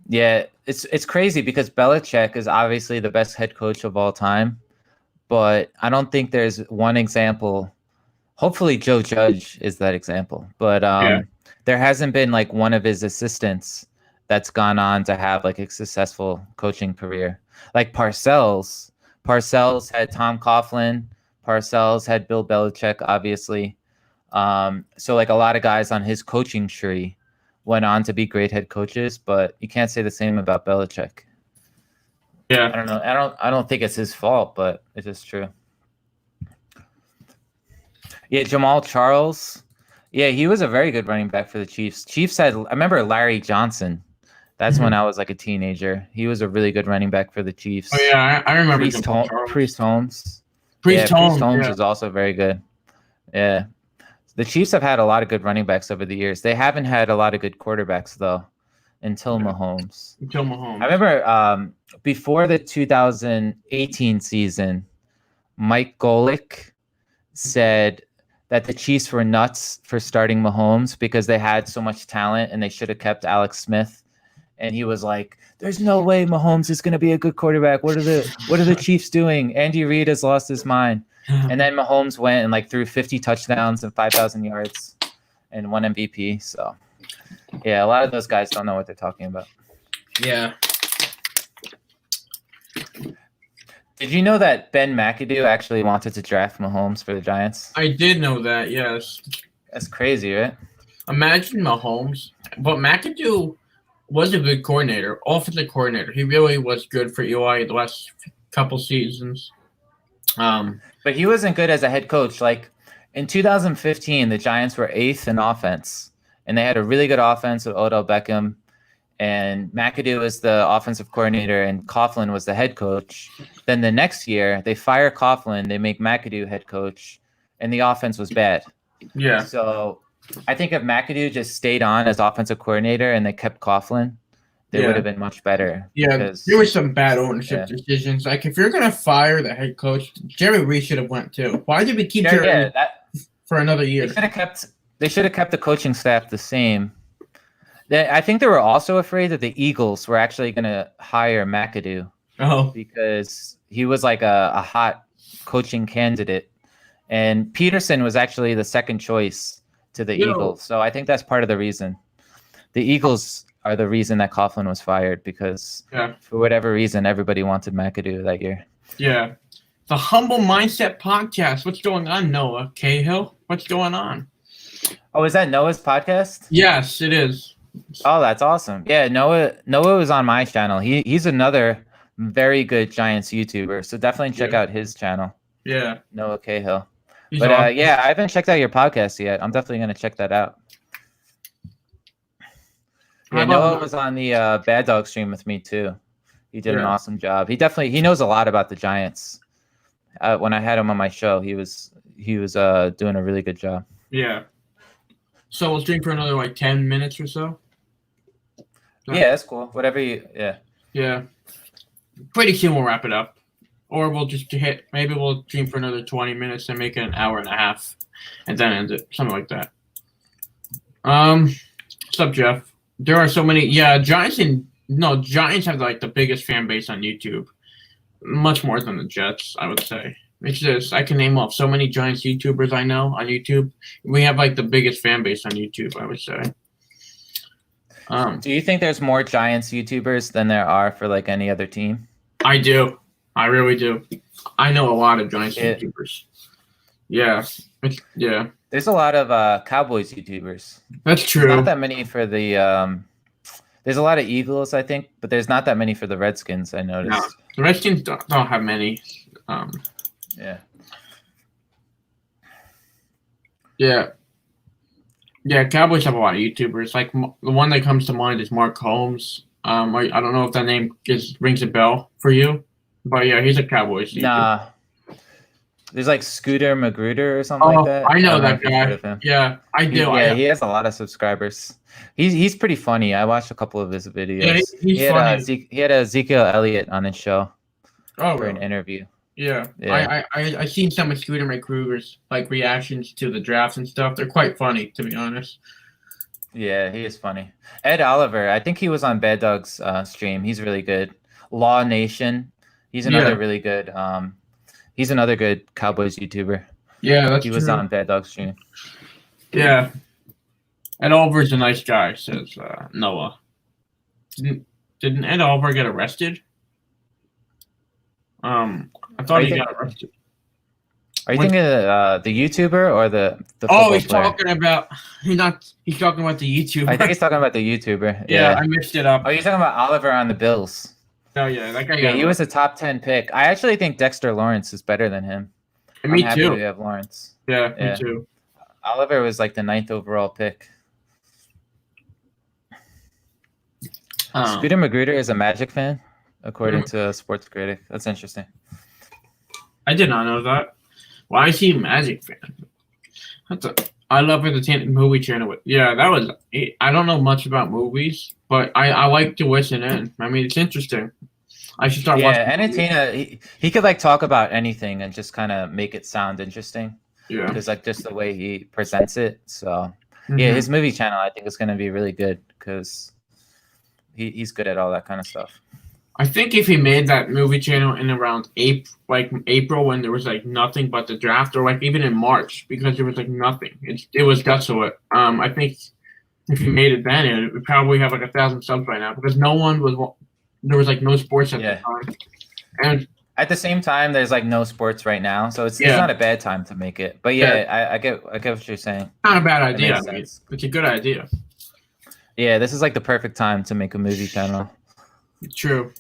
Yeah, it's crazy because Belichick is obviously the best head coach of all time, but I don't think there's one example. Hopefully Joe Judge is that example, but there hasn't been like one of his assistants that's gone on to have like a successful coaching career. Like Parcells had Tom Coughlin. Parcells had Bill Belichick, obviously. So like a lot of guys on his coaching tree went on to be great head coaches, but you can't say the same about Belichick. Yeah. I don't know. I don't think it's his fault, but it's just true. Yeah, Jamal Charles. Yeah, he was a very good running back for the Chiefs. I remember Larry Johnson. That's when I was like a teenager. He was a really good running back for the Chiefs. Oh yeah, I remember Priest Holmes. Priest Holmes is also very good. Yeah. The Chiefs have had a lot of good running backs over the years. They haven't had a lot of good quarterbacks, though, until Mahomes. I remember before the 2018 season, Mike Golick said that the Chiefs were nuts for starting Mahomes because they had so much talent and they should have kept Alex Smith. And he was like, "There's no way Mahomes is going to be a good quarterback. What are the Chiefs doing? Andy Reid has lost his mind." And then Mahomes went and like threw 50 touchdowns and 5,000 yards and won MVP. So, yeah, a lot of those guys don't know what they're talking about. Yeah. Did you know that Ben McAdoo actually wanted to draft Mahomes for the Giants? I did know that, yes. That's crazy, right? Imagine Mahomes. But McAdoo was a good coordinator, offensive coordinator. He really was good for Eli the last couple seasons. But he wasn't good as a head coach. Like in 2015, the Giants were 8th in offense, and they had a really good offense with Odell Beckham, and McAdoo was the offensive coordinator, and Coughlin was the head coach. Then the next year, they fire Coughlin, they make McAdoo head coach, and the offense was bad. Yeah. So I think if McAdoo just stayed on as offensive coordinator and they kept Coughlin, they would have been much better. Yeah, there were some bad ownership decisions. Like, if you're going to fire the head coach, Jerry Reese should have went too. Why did we keep Jerry for another year? They should have kept the coaching staff the same. I think they were also afraid that the Eagles were actually going to hire McAdoo. Oh. Because he was like a hot coaching candidate. And Peterson was actually the second choice to the Eagles. So I think that's part of the reason. The Eagles are the reason that Coughlin was fired because for whatever reason, everybody wanted McAdoo that year. Yeah. The Humble Mindset Podcast. What's going on, Noah Cahill? What's going on? Oh, is that Noah's podcast? Yes, it is. Oh, that's awesome. Yeah, Noah was on my channel. He's another very good Giants YouTuber. So definitely check out his channel. Yeah. Noah Cahill. He's But awesome. yeah, I haven't checked out your podcast yet. I'm definitely gonna check that out. Yeah, Noah was on the Bad Dog stream with me too. He did an awesome job. He knows a lot about the Giants. When I had him on my show, he was doing a really good job. Yeah. So we'll stream for another like 10 minutes or so. Yeah, that's cool. Whatever you. Yeah. Yeah. Pretty soon we'll wrap it up, or we'll just maybe we'll stream for another 20 minutes and make it an hour and a half, and then end it, something like that. What's up, Jeff? There are so many. Yeah, Giants have like the biggest fan base on YouTube, much more than the Jets, I would say. It's just I can name off so many Giants YouTubers I know on YouTube. We have like the biggest fan base on YouTube, I would say. Do you think there's more Giants YouTubers than there are for like any other team? I do. I really do. I know a lot of Giants YouTubers. Yeah. Yeah. There's a lot of Cowboys YouTubers. That's true. There's not that many for the there's a lot of Eagles, I think, but there's not that many for the Redskins, I noticed. No, the Redskins don't have many. Yeah. Yeah. Yeah, Cowboys have a lot of YouTubers. Like the one that comes to mind is Mark Holmes. I don't know if that name rings a bell for you, but yeah, he's a Cowboys YouTuber. Nah. There's like Scooter Magruder or something like that. I know that guy. Yeah, I do. Yeah, he has a lot of subscribers. He's pretty funny. I watched a couple of his videos. Yeah, he's funny. He had Ezekiel Elliott on his show for really? an interview. Yeah. I seen some of Scooter McGruder's like reactions to the drafts and stuff. They're quite funny, to be honest. Yeah, he is funny. Ed Oliver, I think he was on Bad Dog's stream. He's really good. Law Nation, he's another really good. He's another good Cowboys YouTuber. Yeah, that's he was on Bad Dog's stream. Yeah. Ed Oliver's a nice guy, says Noah. Didn't Ed Oliver get arrested? I thought he got arrested. Are you thinking of the YouTuber or the he's player? Talking about he's talking about the YouTuber. I think he's talking about the YouTuber. Yeah, I mixed it up. Oh, you're talking about Oliver on the Bills. Oh yeah, that guy. Yeah, he was a top 10 pick. I actually think Dexter Lawrence is better than him. Me too. We have Lawrence. Yeah, me too. Oliver was like the 9th overall pick. Scooter Magruder is a Magic fan, according to a sports critic. That's interesting. I did not know that. Why is he a Magic fan? I love entertainment movie channel. Yeah, that was. I don't know much about movies, but I like to listen in. I mean, it's interesting. I should start watching. Yeah, Entertainer, he could like talk about anything and just kind of make it sound interesting. Yeah, because like just the way he presents it. So yeah, his movie channel I think is going to be really good because he's good at all that kind of stuff. I think if he made that movie channel in around April when there was like nothing but the draft, or like even in March because there was like nothing, it was desolate. I think if he made it then, it would probably have like 1,000 subs right now because there was like no sports at the time. And at the same time, there's like no sports right now, so it's not a bad time to make it. But I get what you're saying. Not a bad idea. I mean, it's a good idea. Yeah, this is like the perfect time to make a movie channel. True.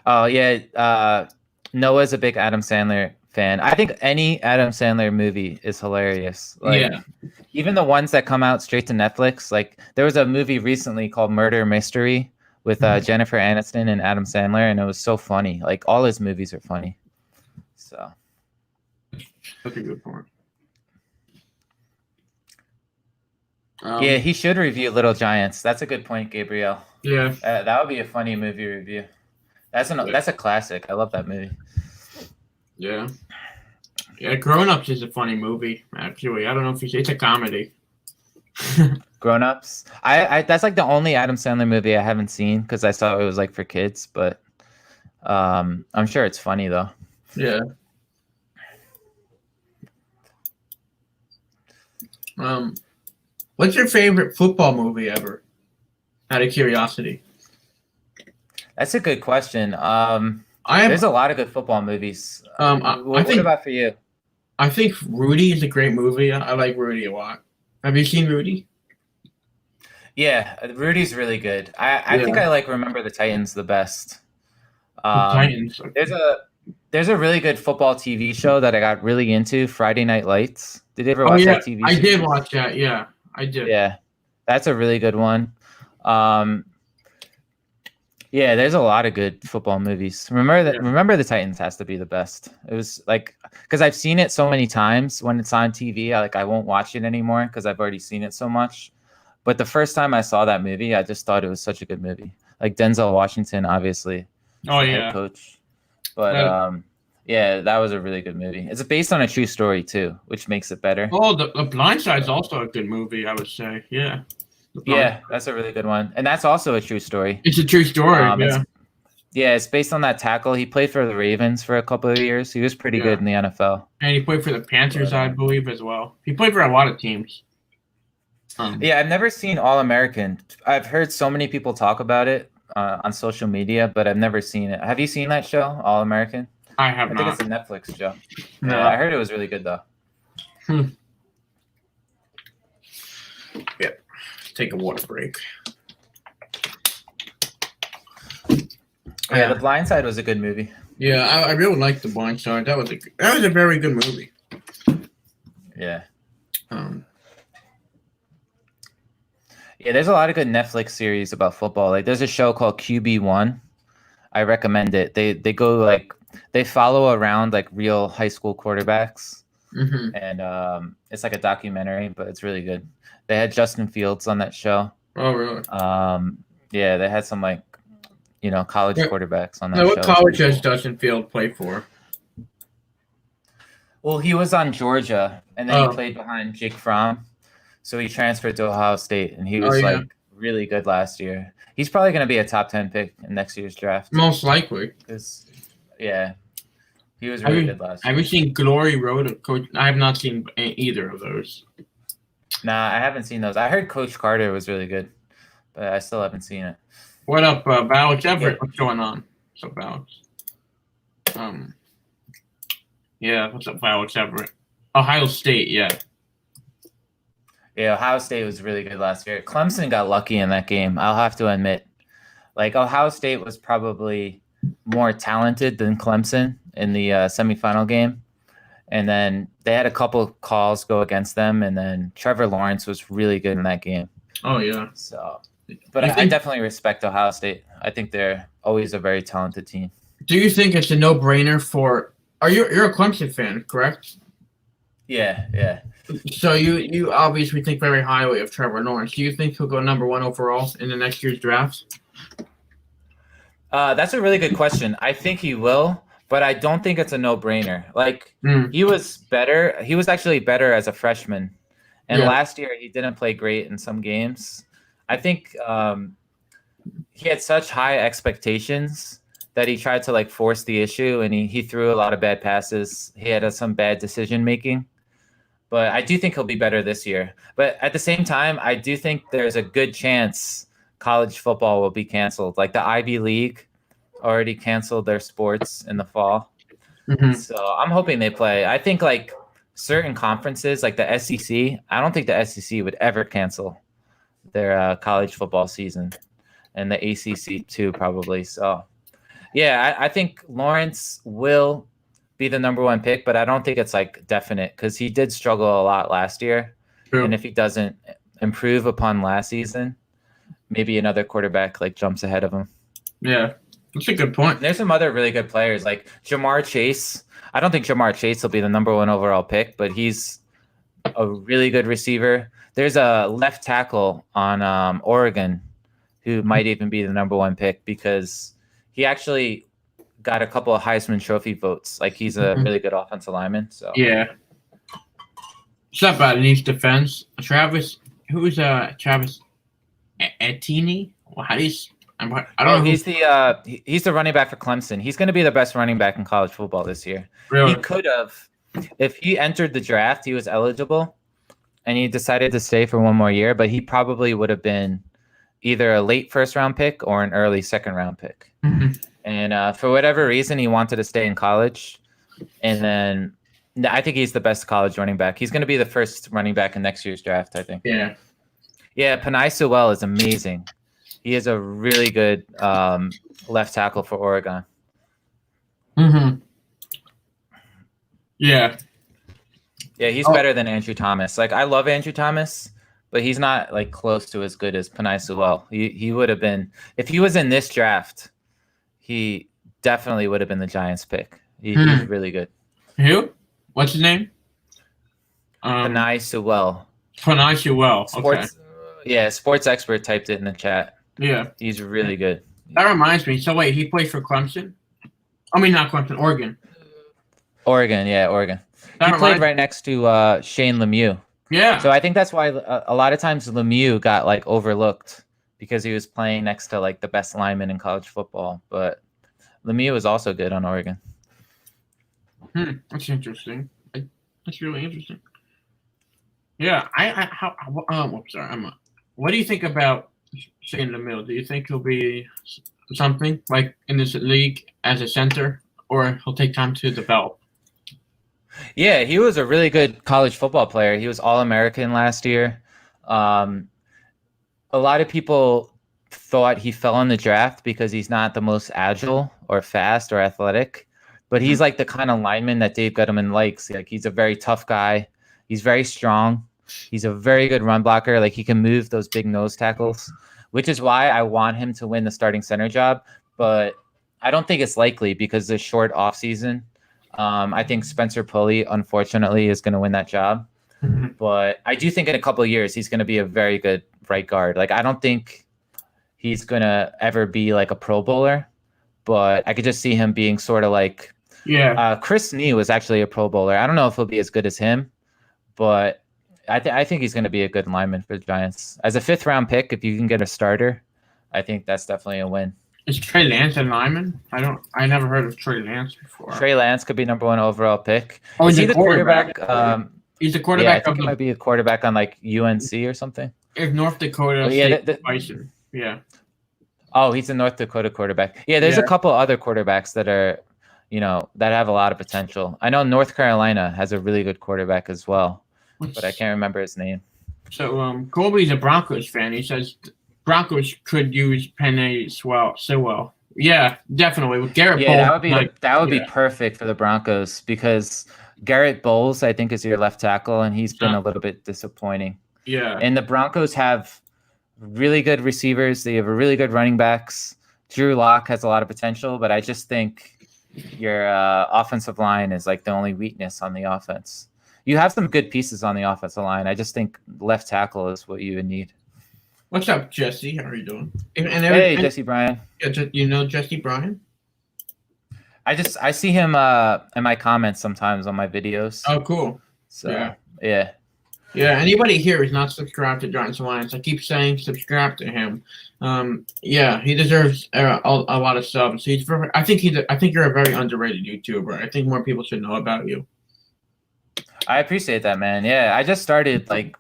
Oh yeah, Noah's a big Adam Sandler fan. I think any Adam Sandler movie is hilarious. Like, even the ones that come out straight to Netflix. Like there was a movie recently called Murder Mystery with Jennifer Aniston and Adam Sandler, and it was so funny. Like all his movies are funny. So that's a good point. Yeah, he should review Little Giants. That's a good point, Gabriel. Yeah, that would be a funny movie review. That's a classic. I love that movie. Yeah. Yeah, Grown Ups is a funny movie, actually. I don't know if it's a comedy. Grown Ups? I that's like the only Adam Sandler movie I haven't seen because I thought it was like for kids, but I'm sure it's funny though. Yeah. What's your favorite football movie ever? Out of curiosity. That's a good question. There's a lot of good football movies. What about for you? I think Rudy is a great movie. I like Rudy a lot. Have you seen Rudy? Yeah, Rudy's really good. I think I like Remember the Titans the best. Titans. There's a really good football TV show that I got really into, Friday Night Lights. Did you ever watch that TV I series? did watch that. Yeah, I did. Yeah, that's a really good one. Yeah, there's a lot of good football movies. Remember the Titans has to be the best. It was like because I've seen it so many times when it's on TV, I won't watch it anymore because I've already seen it so much. But the first time I saw that movie, I just thought it was such a good movie. Like Denzel Washington, obviously. Oh yeah. Head coach. But yeah, that was a really good movie. It's based on a true story too, which makes it better. Oh, the Blind Side is also a good movie, I would say. Yeah. Yeah, that's a really good one, and that's also a true story. It's a true story. It's based on that tackle. He played for the Ravens for a couple of years. He was pretty good in the NFL, and he played for the Panthers, I believe, as well. He played for a lot of teams. Yeah, I've never seen All American. I've heard so many people talk about it on social media, but I've never seen it. Have you seen that show, All American? I have not. I think it's a Netflix show. No. Yeah, I heard it was really good though. Yep. Take a water break. Yeah, The Blind Side was a good movie. Yeah, I really liked The Blind Side. That was a very good movie. Yeah. Yeah, there's a lot of good Netflix series about football. Like there's a show called QB1. I recommend it. They go they follow around like real high school quarterbacks. Mm-hmm. And it's like a documentary, but it's really good. They had Justin Fields on that show. Oh, really? Yeah, they had some college quarterbacks on that show. What college does Justin Fields play for? Well, he was on Georgia, and then he played behind Jake Fromm. So he transferred to Ohio State, and he was really good last year. He's probably going to be a top 10 pick in next year's draft. Most likely. Yeah. He was really good last year. Have you seen Glory Road? Coach? I have not seen either of those. Nah, I haven't seen those. I heard Coach Carter was really good, but I still haven't seen it. What up, Alex Everett? Yeah. What's going on? What's up, Alex? Yeah, what's up, Alex Everett? Ohio State, yeah. Yeah, Ohio State was really good last year. Clemson got lucky in that game, I'll have to admit. Like, Ohio State was probably more talented than Clemson in the semifinal game. And then they had a couple calls go against them, and then Trevor Lawrence was really good in that game. Oh, yeah. So, but I definitely respect Ohio State. I think they're always a very talented team. Do you think it's a no-brainer for – you're a Clemson fan, correct? Yeah. So you obviously think very highly of Trevor Lawrence. Do you think he'll go number 1 overall in the next year's draft? That's a really good question. I think he will, but I don't think it's a no-brainer. Like, he was better. He was actually better as a freshman. And last year, he didn't play great in some games. I think he had such high expectations that he tried to, force the issue, and he threw a lot of bad passes. He had some bad decision-making. But I do think he'll be better this year. But at the same time, I do think there's a good chance college football will be canceled. Like the Ivy League already canceled their sports in the fall. Mm-hmm. So I'm hoping they play. I think certain conferences like the SEC, I don't think the SEC would ever cancel their college football season, and the ACC too, probably. So yeah, I think Lawrence will be the number 1 pick, but I don't think it's definite because he did struggle a lot last year. True. And if he doesn't improve upon last season, maybe another quarterback jumps ahead of him. Yeah, that's a good point. There's some other really good players like Jamar Chase. I don't think Jamar Chase will be the number 1 overall pick, but he's a really good receiver. There's a left tackle on Oregon who might even be the number 1 pick because he actually got a couple of Heisman Trophy votes. He's a really good offensive lineman. So yeah. What's up about East defense? Travis Etienne? Well, how do you? I don't know. He's the running back for Clemson. He's going to be the best running back in college football this year. Really? He could have, if he entered the draft, he was eligible, and he decided to stay for 1 more year. But he probably would have been either a late 1st-round pick or an early 2nd-round pick. Mm-hmm. And for whatever reason, he wanted to stay in college. And then I think he's the best college running back. He's going to be the first running back in next year's draft, I think. Yeah. Yeah, Penei Sewell is amazing. He is a really good left tackle for Oregon. Mm-hmm. Yeah. Yeah, he's better than Andrew Thomas. Like, I love Andrew Thomas, but he's not like close to as good as Penei Sewell. He would have been, if he was in this draft, he definitely would have been the Giants pick. He's really good. Who? What's his name? Penei Sewell. Penei Sewell. Okay. Yeah, sports expert typed it in the chat. Yeah. He's really good. That reminds me. So wait, he plays for Clemson? I mean, not Clemson, Oregon. Oregon. He played right next to Shane Lemieux. Yeah. So I think that's why a lot of times Lemieux got like overlooked because he was playing next to like the best lineman in college football. But Lemieux was also good on Oregon. That's interesting. That's really interesting. Yeah. What do you think about Shane Lemieux? Do you think he'll be something like in this league as a center, or he'll take time to develop? Yeah, he was a really good college football player. He was All-American last year. A lot of people thought he fell in the draft because he's not the most agile or fast or athletic, but he's like the kind of lineman that Dave Gettleman likes. Like, he's a very tough guy. He's very strong. He's a very good run blocker. Like, he can move those big nose tackles, which is why I want him to win the starting center job. But I don't think it's likely because the short offseason. I think Spencer Pulley, unfortunately, is going to win that job. But I do think in a couple of years, he's going to be a very good right guard. Like, I don't think he's going to ever be like a Pro Bowler, but I could just see him being sort of like, Chris Nee was actually a Pro Bowler. I don't know if he'll be as good as him, but I think he's going to be a good lineman for the Giants. As a 5th round pick, if you can get a starter, I think that's definitely a win. Is Trey Lance a lineman? I never heard of Trey Lance before. Trey Lance could be number 1 overall pick. Oh, is he the quarterback? He's the quarterback. Yeah, I think he might be a quarterback on like UNC or something. If North Dakota State Bison. Yeah. Oh, he's a North Dakota quarterback. Yeah, there's a couple other quarterbacks that are, that have a lot of potential. I know North Carolina has a really good quarterback as well, but I can't remember his name. So Colby's a Broncos fan. He says Broncos could use Penei Sewell. Yeah, definitely with Garrett Bowles. That would be perfect for the Broncos because Garrett Bowles, I think, is your left tackle, and he's been a little bit disappointing. Yeah. And the Broncos have really good receivers. They have really good running backs. Drew Lock has a lot of potential, but I just think your offensive line is like the only weakness on the offense. You have some good pieces on the offensive line. I just think left tackle is what you would need. What's up, Jesse? How are you doing? Hey, Jesse Bryan. You know Jesse Bryan? I see him in my comments sometimes on my videos. Oh, cool. So yeah. Anybody here who's not subscribed to Giants Alliance, I keep saying subscribe to him. He deserves a lot of subs. I think you're a very underrated YouTuber. I think more people should know about you. I appreciate that, man. Yeah, I just started like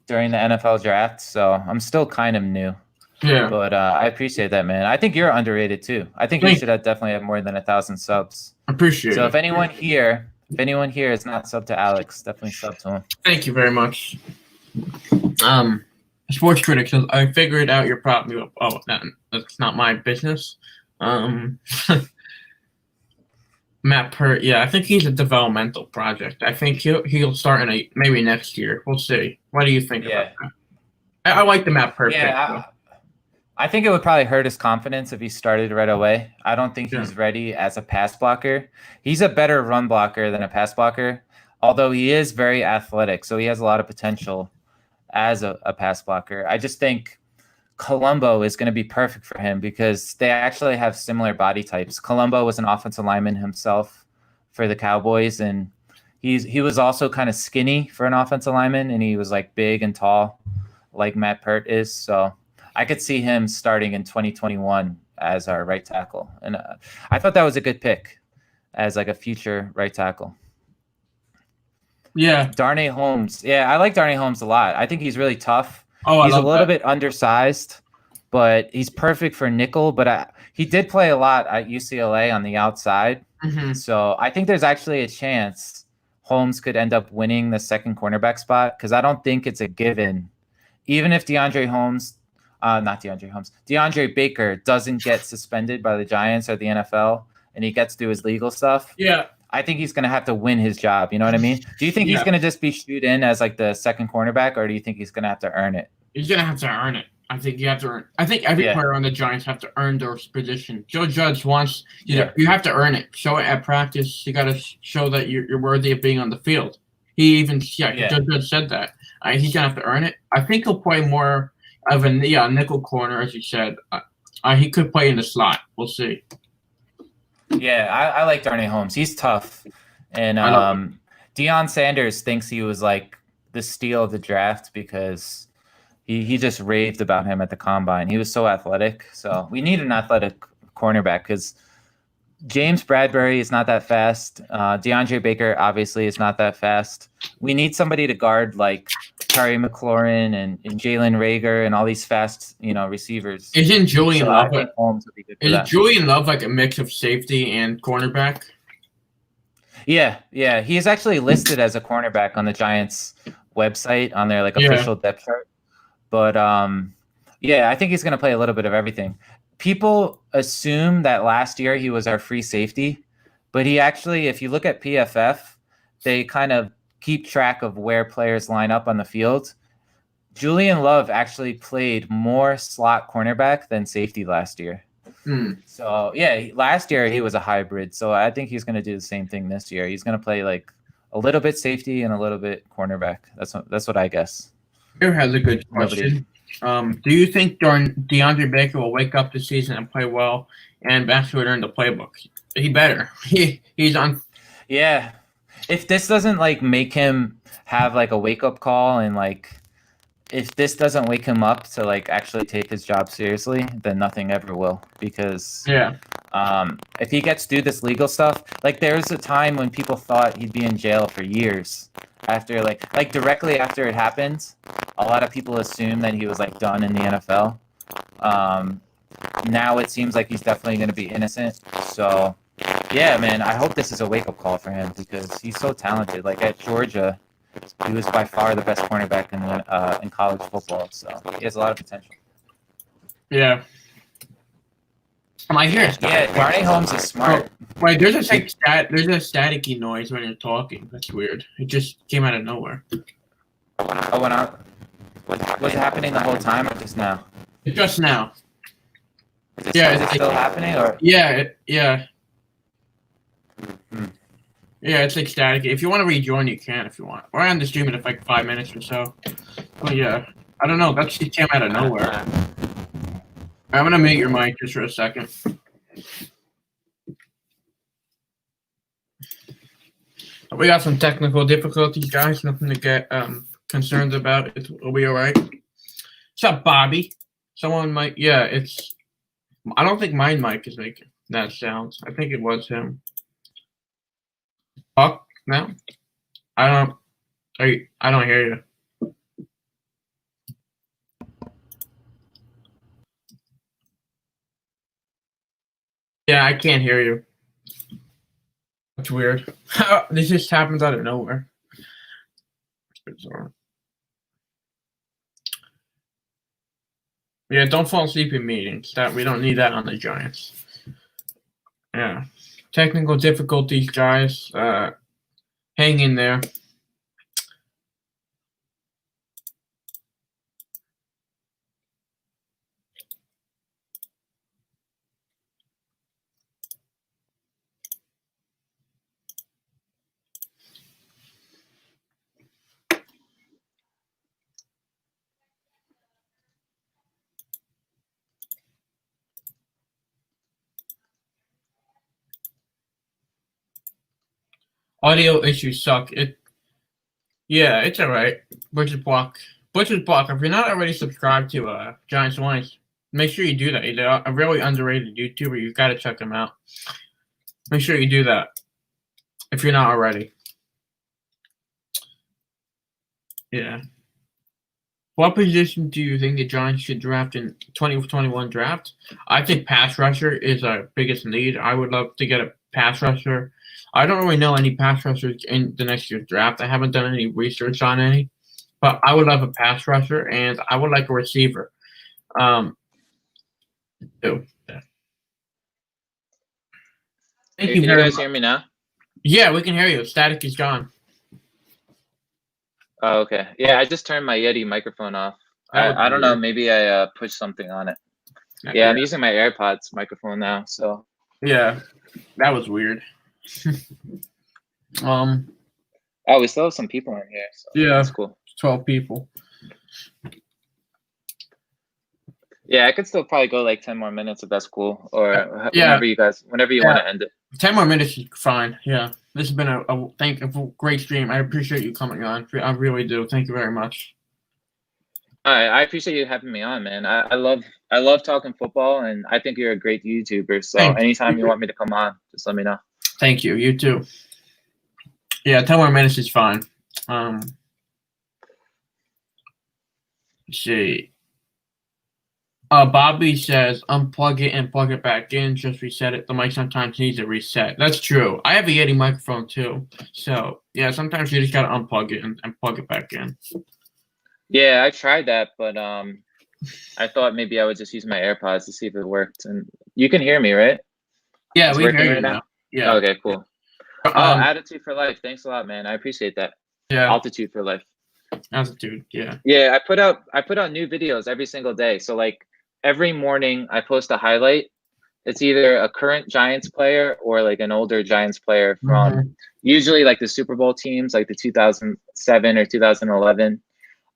during the NFL draft, so I'm still kind of new. Yeah. But I appreciate that, man. I think you're underrated too. I think you should definitely have more than 1,000 subs. Appreciate it. So if anyone here is not sub to Alex, definitely sub to him. Thank you very much. Sports Critic says, I figured out your problem. Oh, that's not my business. Matt Pert, I think he's a developmental project. I think he'll start in maybe next year. We'll see. What do you think about that? I like the Matt Pert pick. I think it would probably hurt his confidence if he started right away. I don't think he's ready as a pass blocker. He's a better run blocker than a pass blocker, although he is very athletic, so he has a lot of potential as a pass blocker. I just think Colombo is going to be perfect for him because they actually have similar body types. Colombo was an offensive lineman himself for the Cowboys, and he was also kind of skinny for an offensive lineman, and he was like big and tall like Matt Pert is. So I could see him starting in 2021 as our right tackle. And I thought that was a good pick as like a future right tackle. Yeah. Darnay Holmes. Yeah, I like Darnay Holmes a lot. I think he's really tough. Oh, he's a little bit undersized, but he's perfect for nickel. But he did play a lot at UCLA on the outside. Mm-hmm. So I think there's actually a chance Holmes could end up winning the second cornerback spot because I don't think it's a given even if DeAndre Baker doesn't get suspended by the Giants or the NFL and he gets to do his legal stuff, I think he's going to have to win his job. You know what I mean? Do you think he's going to just be shoot in as like the second cornerback, or do you think he's going to have to earn it? He's going to have to earn it. I think you have to earn. I think every player on the Giants have to earn their position. Joe Judge wants you have to earn it. Show it at practice. You got to show that you're worthy of being on the field. He even Joe Judge said that. He's gonna have to earn it. I think he'll play more of a nickel corner, as you said. He could play in the slot. We'll see. Yeah, I like Darnay Holmes. He's tough, and Deion Sanders thinks he was like the steal of the draft because he just raved about him at the combine. He was so athletic. So we need an athletic cornerback because James Bradbury is not that fast. DeAndre Baker obviously is not that fast. We need somebody to guard like Terry McLaurin and Jalen Reagor and all these fast, receivers. Isn't Julian Love? Holmes would be good for is that. Julian Love like a mix of safety and cornerback? Yeah. He's actually listed as a cornerback on the Giants website on their like official depth chart. But I think he's going to play a little bit of everything. People assume that last year he was our free safety, but he actually, if you look at PFF, they kind of keep track of where players line up on the field. Julian Love actually played more slot cornerback than safety last year. So, last year he was a hybrid. So I think he's going to do the same thing this year. He's going to play like a little bit safety and a little bit cornerback. That's what I guess. Here has a good question. Do you think DeAndre Baker will wake up this season and play well and actually learn the playbook? He better. He's on. Yeah. If this doesn't like make him have like a wake up call and like if this doesn't wake him up to like actually take his job seriously, then nothing ever will. Because if he gets to do this legal stuff, like there was a time when people thought he'd be in jail for years. After like directly after it happened, a lot of people assume that he was like done in the NFL. Now it seems like he's definitely going to be innocent. So, yeah, man, I hope this is a wake up call for him because he's so talented. Like at Georgia, he was by far the best cornerback in college football. So he has a lot of potential. Yeah. I hear it. Yeah, Darnay Holmes is smart. Wait, there's a staticky noise when you're talking. That's weird. It just came out of nowhere. Oh, went out. Was it happening the whole time or just now? Just now. Is it still happening or? Yeah. Yeah, it's like static. If you want to rejoin, you can if you want. We're on the stream in like 5 minutes or so. But yeah, I don't know. That just came out of nowhere. I'm gonna mute your mic just for a second. We got some technical difficulties, guys. Nothing to get concerned about. It'll be all right. What's up, Bobby? Someone might. Yeah, it's. I don't think my mic is making that sound. I think it was him. Talk now. I don't hear you. Yeah, I can't hear you. That's weird. This just happens out of nowhere. Bizarre. Yeah, don't fall asleep in meetings. We don't need that on the Giants. Yeah. Technical difficulties, guys. Hang in there. Audio issues suck. Yeah, it's all right. Butcher's Block. If you're not already subscribed to Giants Lines, make sure you do that. They're a really underrated YouTuber. You've got to check them out. Make sure you do that if you're not already. Yeah. What position do you think the Giants should draft in 2021 draft? I think pass rusher is our biggest need. I would love to get a pass rusher. I don't really know any pass rushers in the next year's draft. I haven't done any research on any. but I would love a pass rusher, and I would like a receiver. Too. Thank Hey, you can very you guys much. hear me now? Yeah, we can hear you. Static is gone. Oh, okay. Yeah, I just turned my Yeti microphone off. I don't know. Maybe I pushed something on it. Yeah, I'm using my AirPods microphone now. So yeah, that was weird. Oh, we still have some people in here. So yeah, that's cool. 12 people. Yeah, I could still probably go like 10 more minutes if that's cool, or yeah. whenever you want to end it. 10 more minutes is fine. Yeah, this has been a great stream. I appreciate you coming on. I really do. Thank you very much. All right, I appreciate you having me on, man. I love talking football, and I think you're a great YouTuber. So anytime you want me to come on, just let me know. Thank you. You too. Yeah, 10 more minutes is fine. Let's see. Bobby says, unplug it and plug it back in. Just reset it. The mic sometimes needs a reset. That's true. I have a Yeti microphone too. So, yeah, sometimes you just got to unplug it and plug it back in. Yeah, I tried that, but I thought maybe I would just use my AirPods to see if it worked. And you can hear me, right? Yeah, we can hear you now. Yeah. Okay, cool. Attitude for life. Thanks a lot, man. I appreciate that. Yeah. Altitude for life. Altitude, yeah. Yeah, I put out new videos every single day. So like every morning I post a highlight. It's either a current Giants player or like an older Giants player from usually like the Super Bowl teams, like the 2007 or 2011.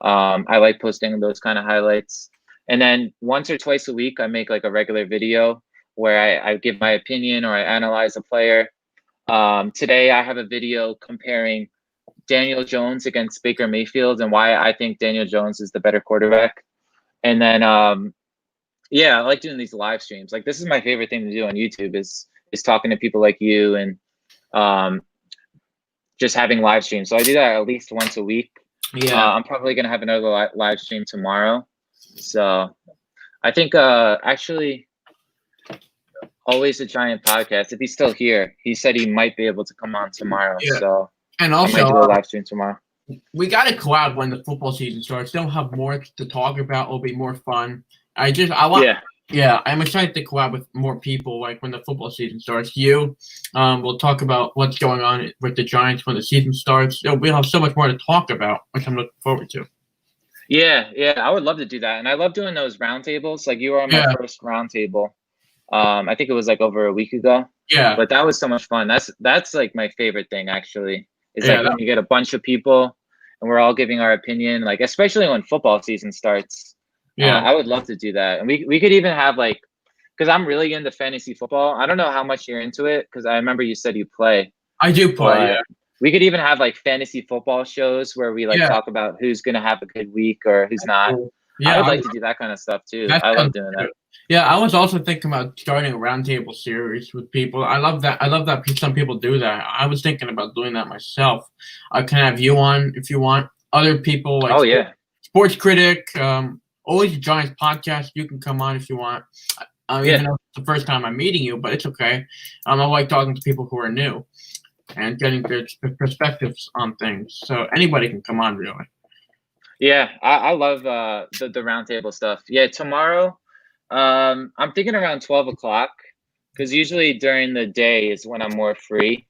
I like posting those kind of highlights. And then once or twice a week, I make like a regular video where I give my opinion or I analyze a player. Today I have a video comparing Daniel Jones against Baker Mayfield and why I think Daniel Jones is the better quarterback. And then, yeah, I like doing these live streams. Like this is my favorite thing to do on YouTube is talking to people like you and just having live streams. So I do that at least once a week. Yeah. I'm probably going to have another live stream tomorrow. So I think actually Always a Giant podcast, if he's still here, he said he might be able to come on tomorrow. Yeah. So and also, I might do a live stream tomorrow. We got to collab when the football season starts. They'll have more to talk about. It'll be more fun. I'm excited to collab with more people. Like when the football season starts, we'll talk about what's going on with the Giants when the season starts. We'll have so much more to talk about, which I'm looking forward to. Yeah, I would love to do that, and I love doing those roundtables. Like you were on my first roundtable. I think it was like over a week ago. Yeah, but that was so much fun. That's like my favorite thing actually. Is like when you get a bunch of people and we're all giving our opinion. Like especially when football season starts. Yeah, I would love to do that, and we could even have like, because I'm really into fantasy football. I don't know how much you're into it because I remember you said you play. I do play. Yeah. We could even have like fantasy football shows where we like talk about who's gonna have a good week or who's not. Yeah, I would like to do that kind of stuff too. I love doing that. Yeah, I was also thinking about starting a roundtable series with people. I love that some people do that. I was thinking about doing that myself. I can have you on if you want. Other people like Sports Critic, Always a Giants podcast. You can come on if you want. Even though it's the first time I'm meeting you, but it's okay. I like talking to people who are new and getting their perspectives on things. So anybody can come on, really. Yeah, I love the roundtable stuff. Yeah, tomorrow. I'm thinking around 12 o'clock because usually during the day is when I'm more free.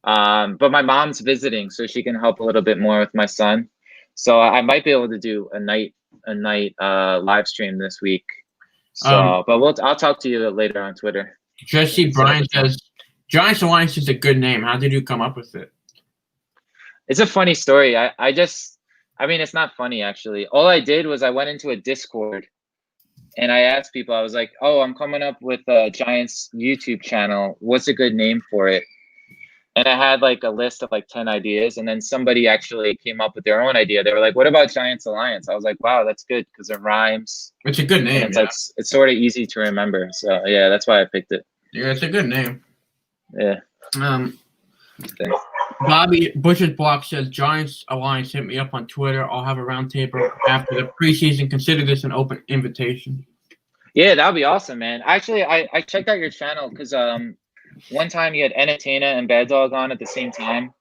But my mom's visiting, so she can help a little bit more with my son. So I might be able to do a night live stream this week. So, but I'll talk to you later on Twitter. Jesse Bryan says, Giants Alliance is a good name. How did you come up with it? It's a funny story. I mean, it's not funny actually. All I did was I went into a Discord. And I asked people, I was like, oh, I'm coming up with a Giants YouTube channel. What's a good name for it? And I had like a list of like 10 ideas. And then somebody actually came up with their own idea. They were like, what about Giants Alliance? I was like, wow, that's good because it rhymes. It's a good name. And it's it's sort of easy to remember. So yeah, that's why I picked it. Yeah, it's a good name. Yeah. Thanks. Bobby Butcher's Block says, Giants Alliance, hit me up on Twitter. I'll have a roundtable after the preseason. Consider this an open invitation. Yeah, that would be awesome, man. Actually, I checked out your channel because one time you had Entertainer and Bad Dog on at the same time.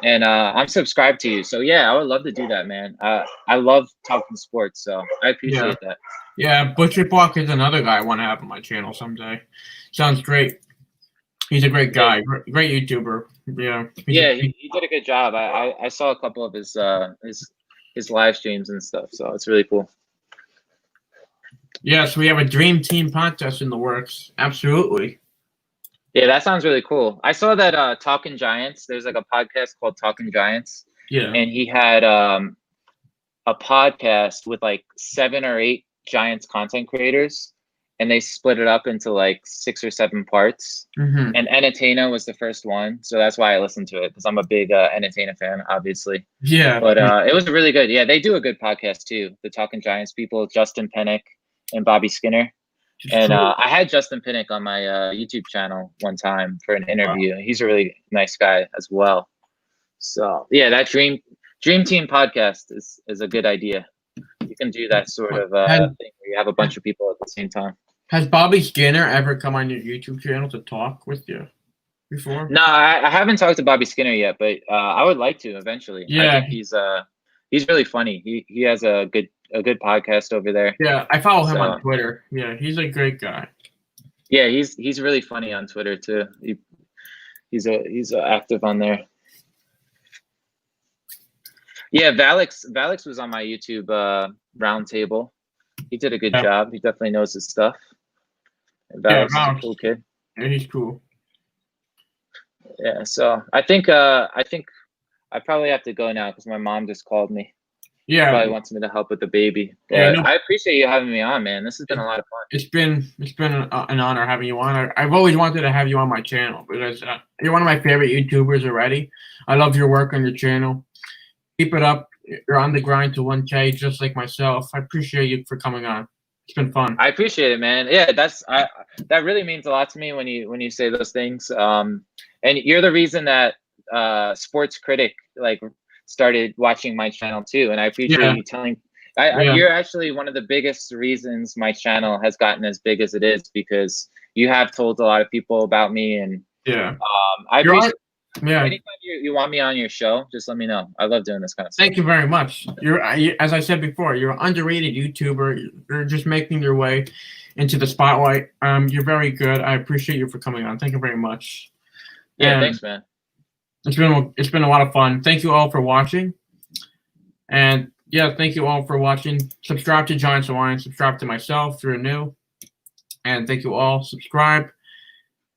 and I'm subscribed to you. So yeah, I would love to do that, man. I love talking sports, so I appreciate that. Yeah, Butcher Block is another guy I want to have on my channel someday. Sounds great. He's a great guy, great YouTuber. Yeah. He did a good job. I saw a couple of his live streams and stuff, so it's really cool. Yes, we have a dream team contest in the works. Absolutely. Yeah, that sounds really cool. I saw that Talking Giants. There's like a podcast called Talking Giants. Yeah. And he had a podcast with like 7 or 8 Giants content creators, and they split it up into like 6 or 7 parts. Mm-hmm. And Entertainer was the first one, so that's why I listened to it, because I'm a big Entertainer fan, obviously. Yeah. But it was really good. Yeah, they do a good podcast too. The Talking Giants people, Justin Pennick and Bobby Skinner. And I had Justin Pinnock on my YouTube channel one time for an interview. Wow. He's a really nice guy as well. So yeah, that Dream Team podcast is a good idea. You can do that sort of thing where you have a bunch of people at the same time. Has Bobby Skinner ever come on your YouTube channel to talk with you before? No, I haven't talked to Bobby Skinner yet, but I would like to eventually. Yeah, I think he's really funny. He has a good podcast over there. Yeah, I follow him on Twitter. Yeah, he's a great guy. Yeah, he's really funny on Twitter too. He's active on there. Yeah, Valix was on my YouTube roundtable. He did a good job. He definitely knows his stuff. Valix is a cool kid. Yeah, he's cool. Yeah, so I think I probably have to go now because my mom just called me. Yeah, probably wants me to help with the baby. But I appreciate you having me on, man. This has been a lot of fun. It's been an honor having you on. I've always wanted to have you on my channel because you're one of my favorite YouTubers already. I love your work on your channel. Keep it up. You're on the grind to 1K, just like myself. I appreciate you for coming on. It's been fun. I appreciate it, man. Yeah, that really means a lot to me when you say those things. And you're the reason that Sports Critic started watching my channel too, and I appreciate you telling. You're actually one of the biggest reasons my channel has gotten as big as it is, because you have told a lot of people about me, and I appreciate. Anytime you want me on your show, just let me know. I love doing this kind of stuff. Thank you very much. As I said before, you're an underrated YouTuber. You're just making your way into the spotlight. You're very good. I appreciate you for coming on. Thank you very much. Yeah, thanks, man. It's been a lot of fun. Thank you all for watching. And yeah, thank you all for watching. Subscribe to Giants Alliance. Subscribe to myself if you're new. And thank you all. Subscribe.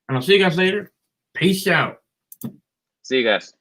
And I'll see you guys later. Peace out. See you guys.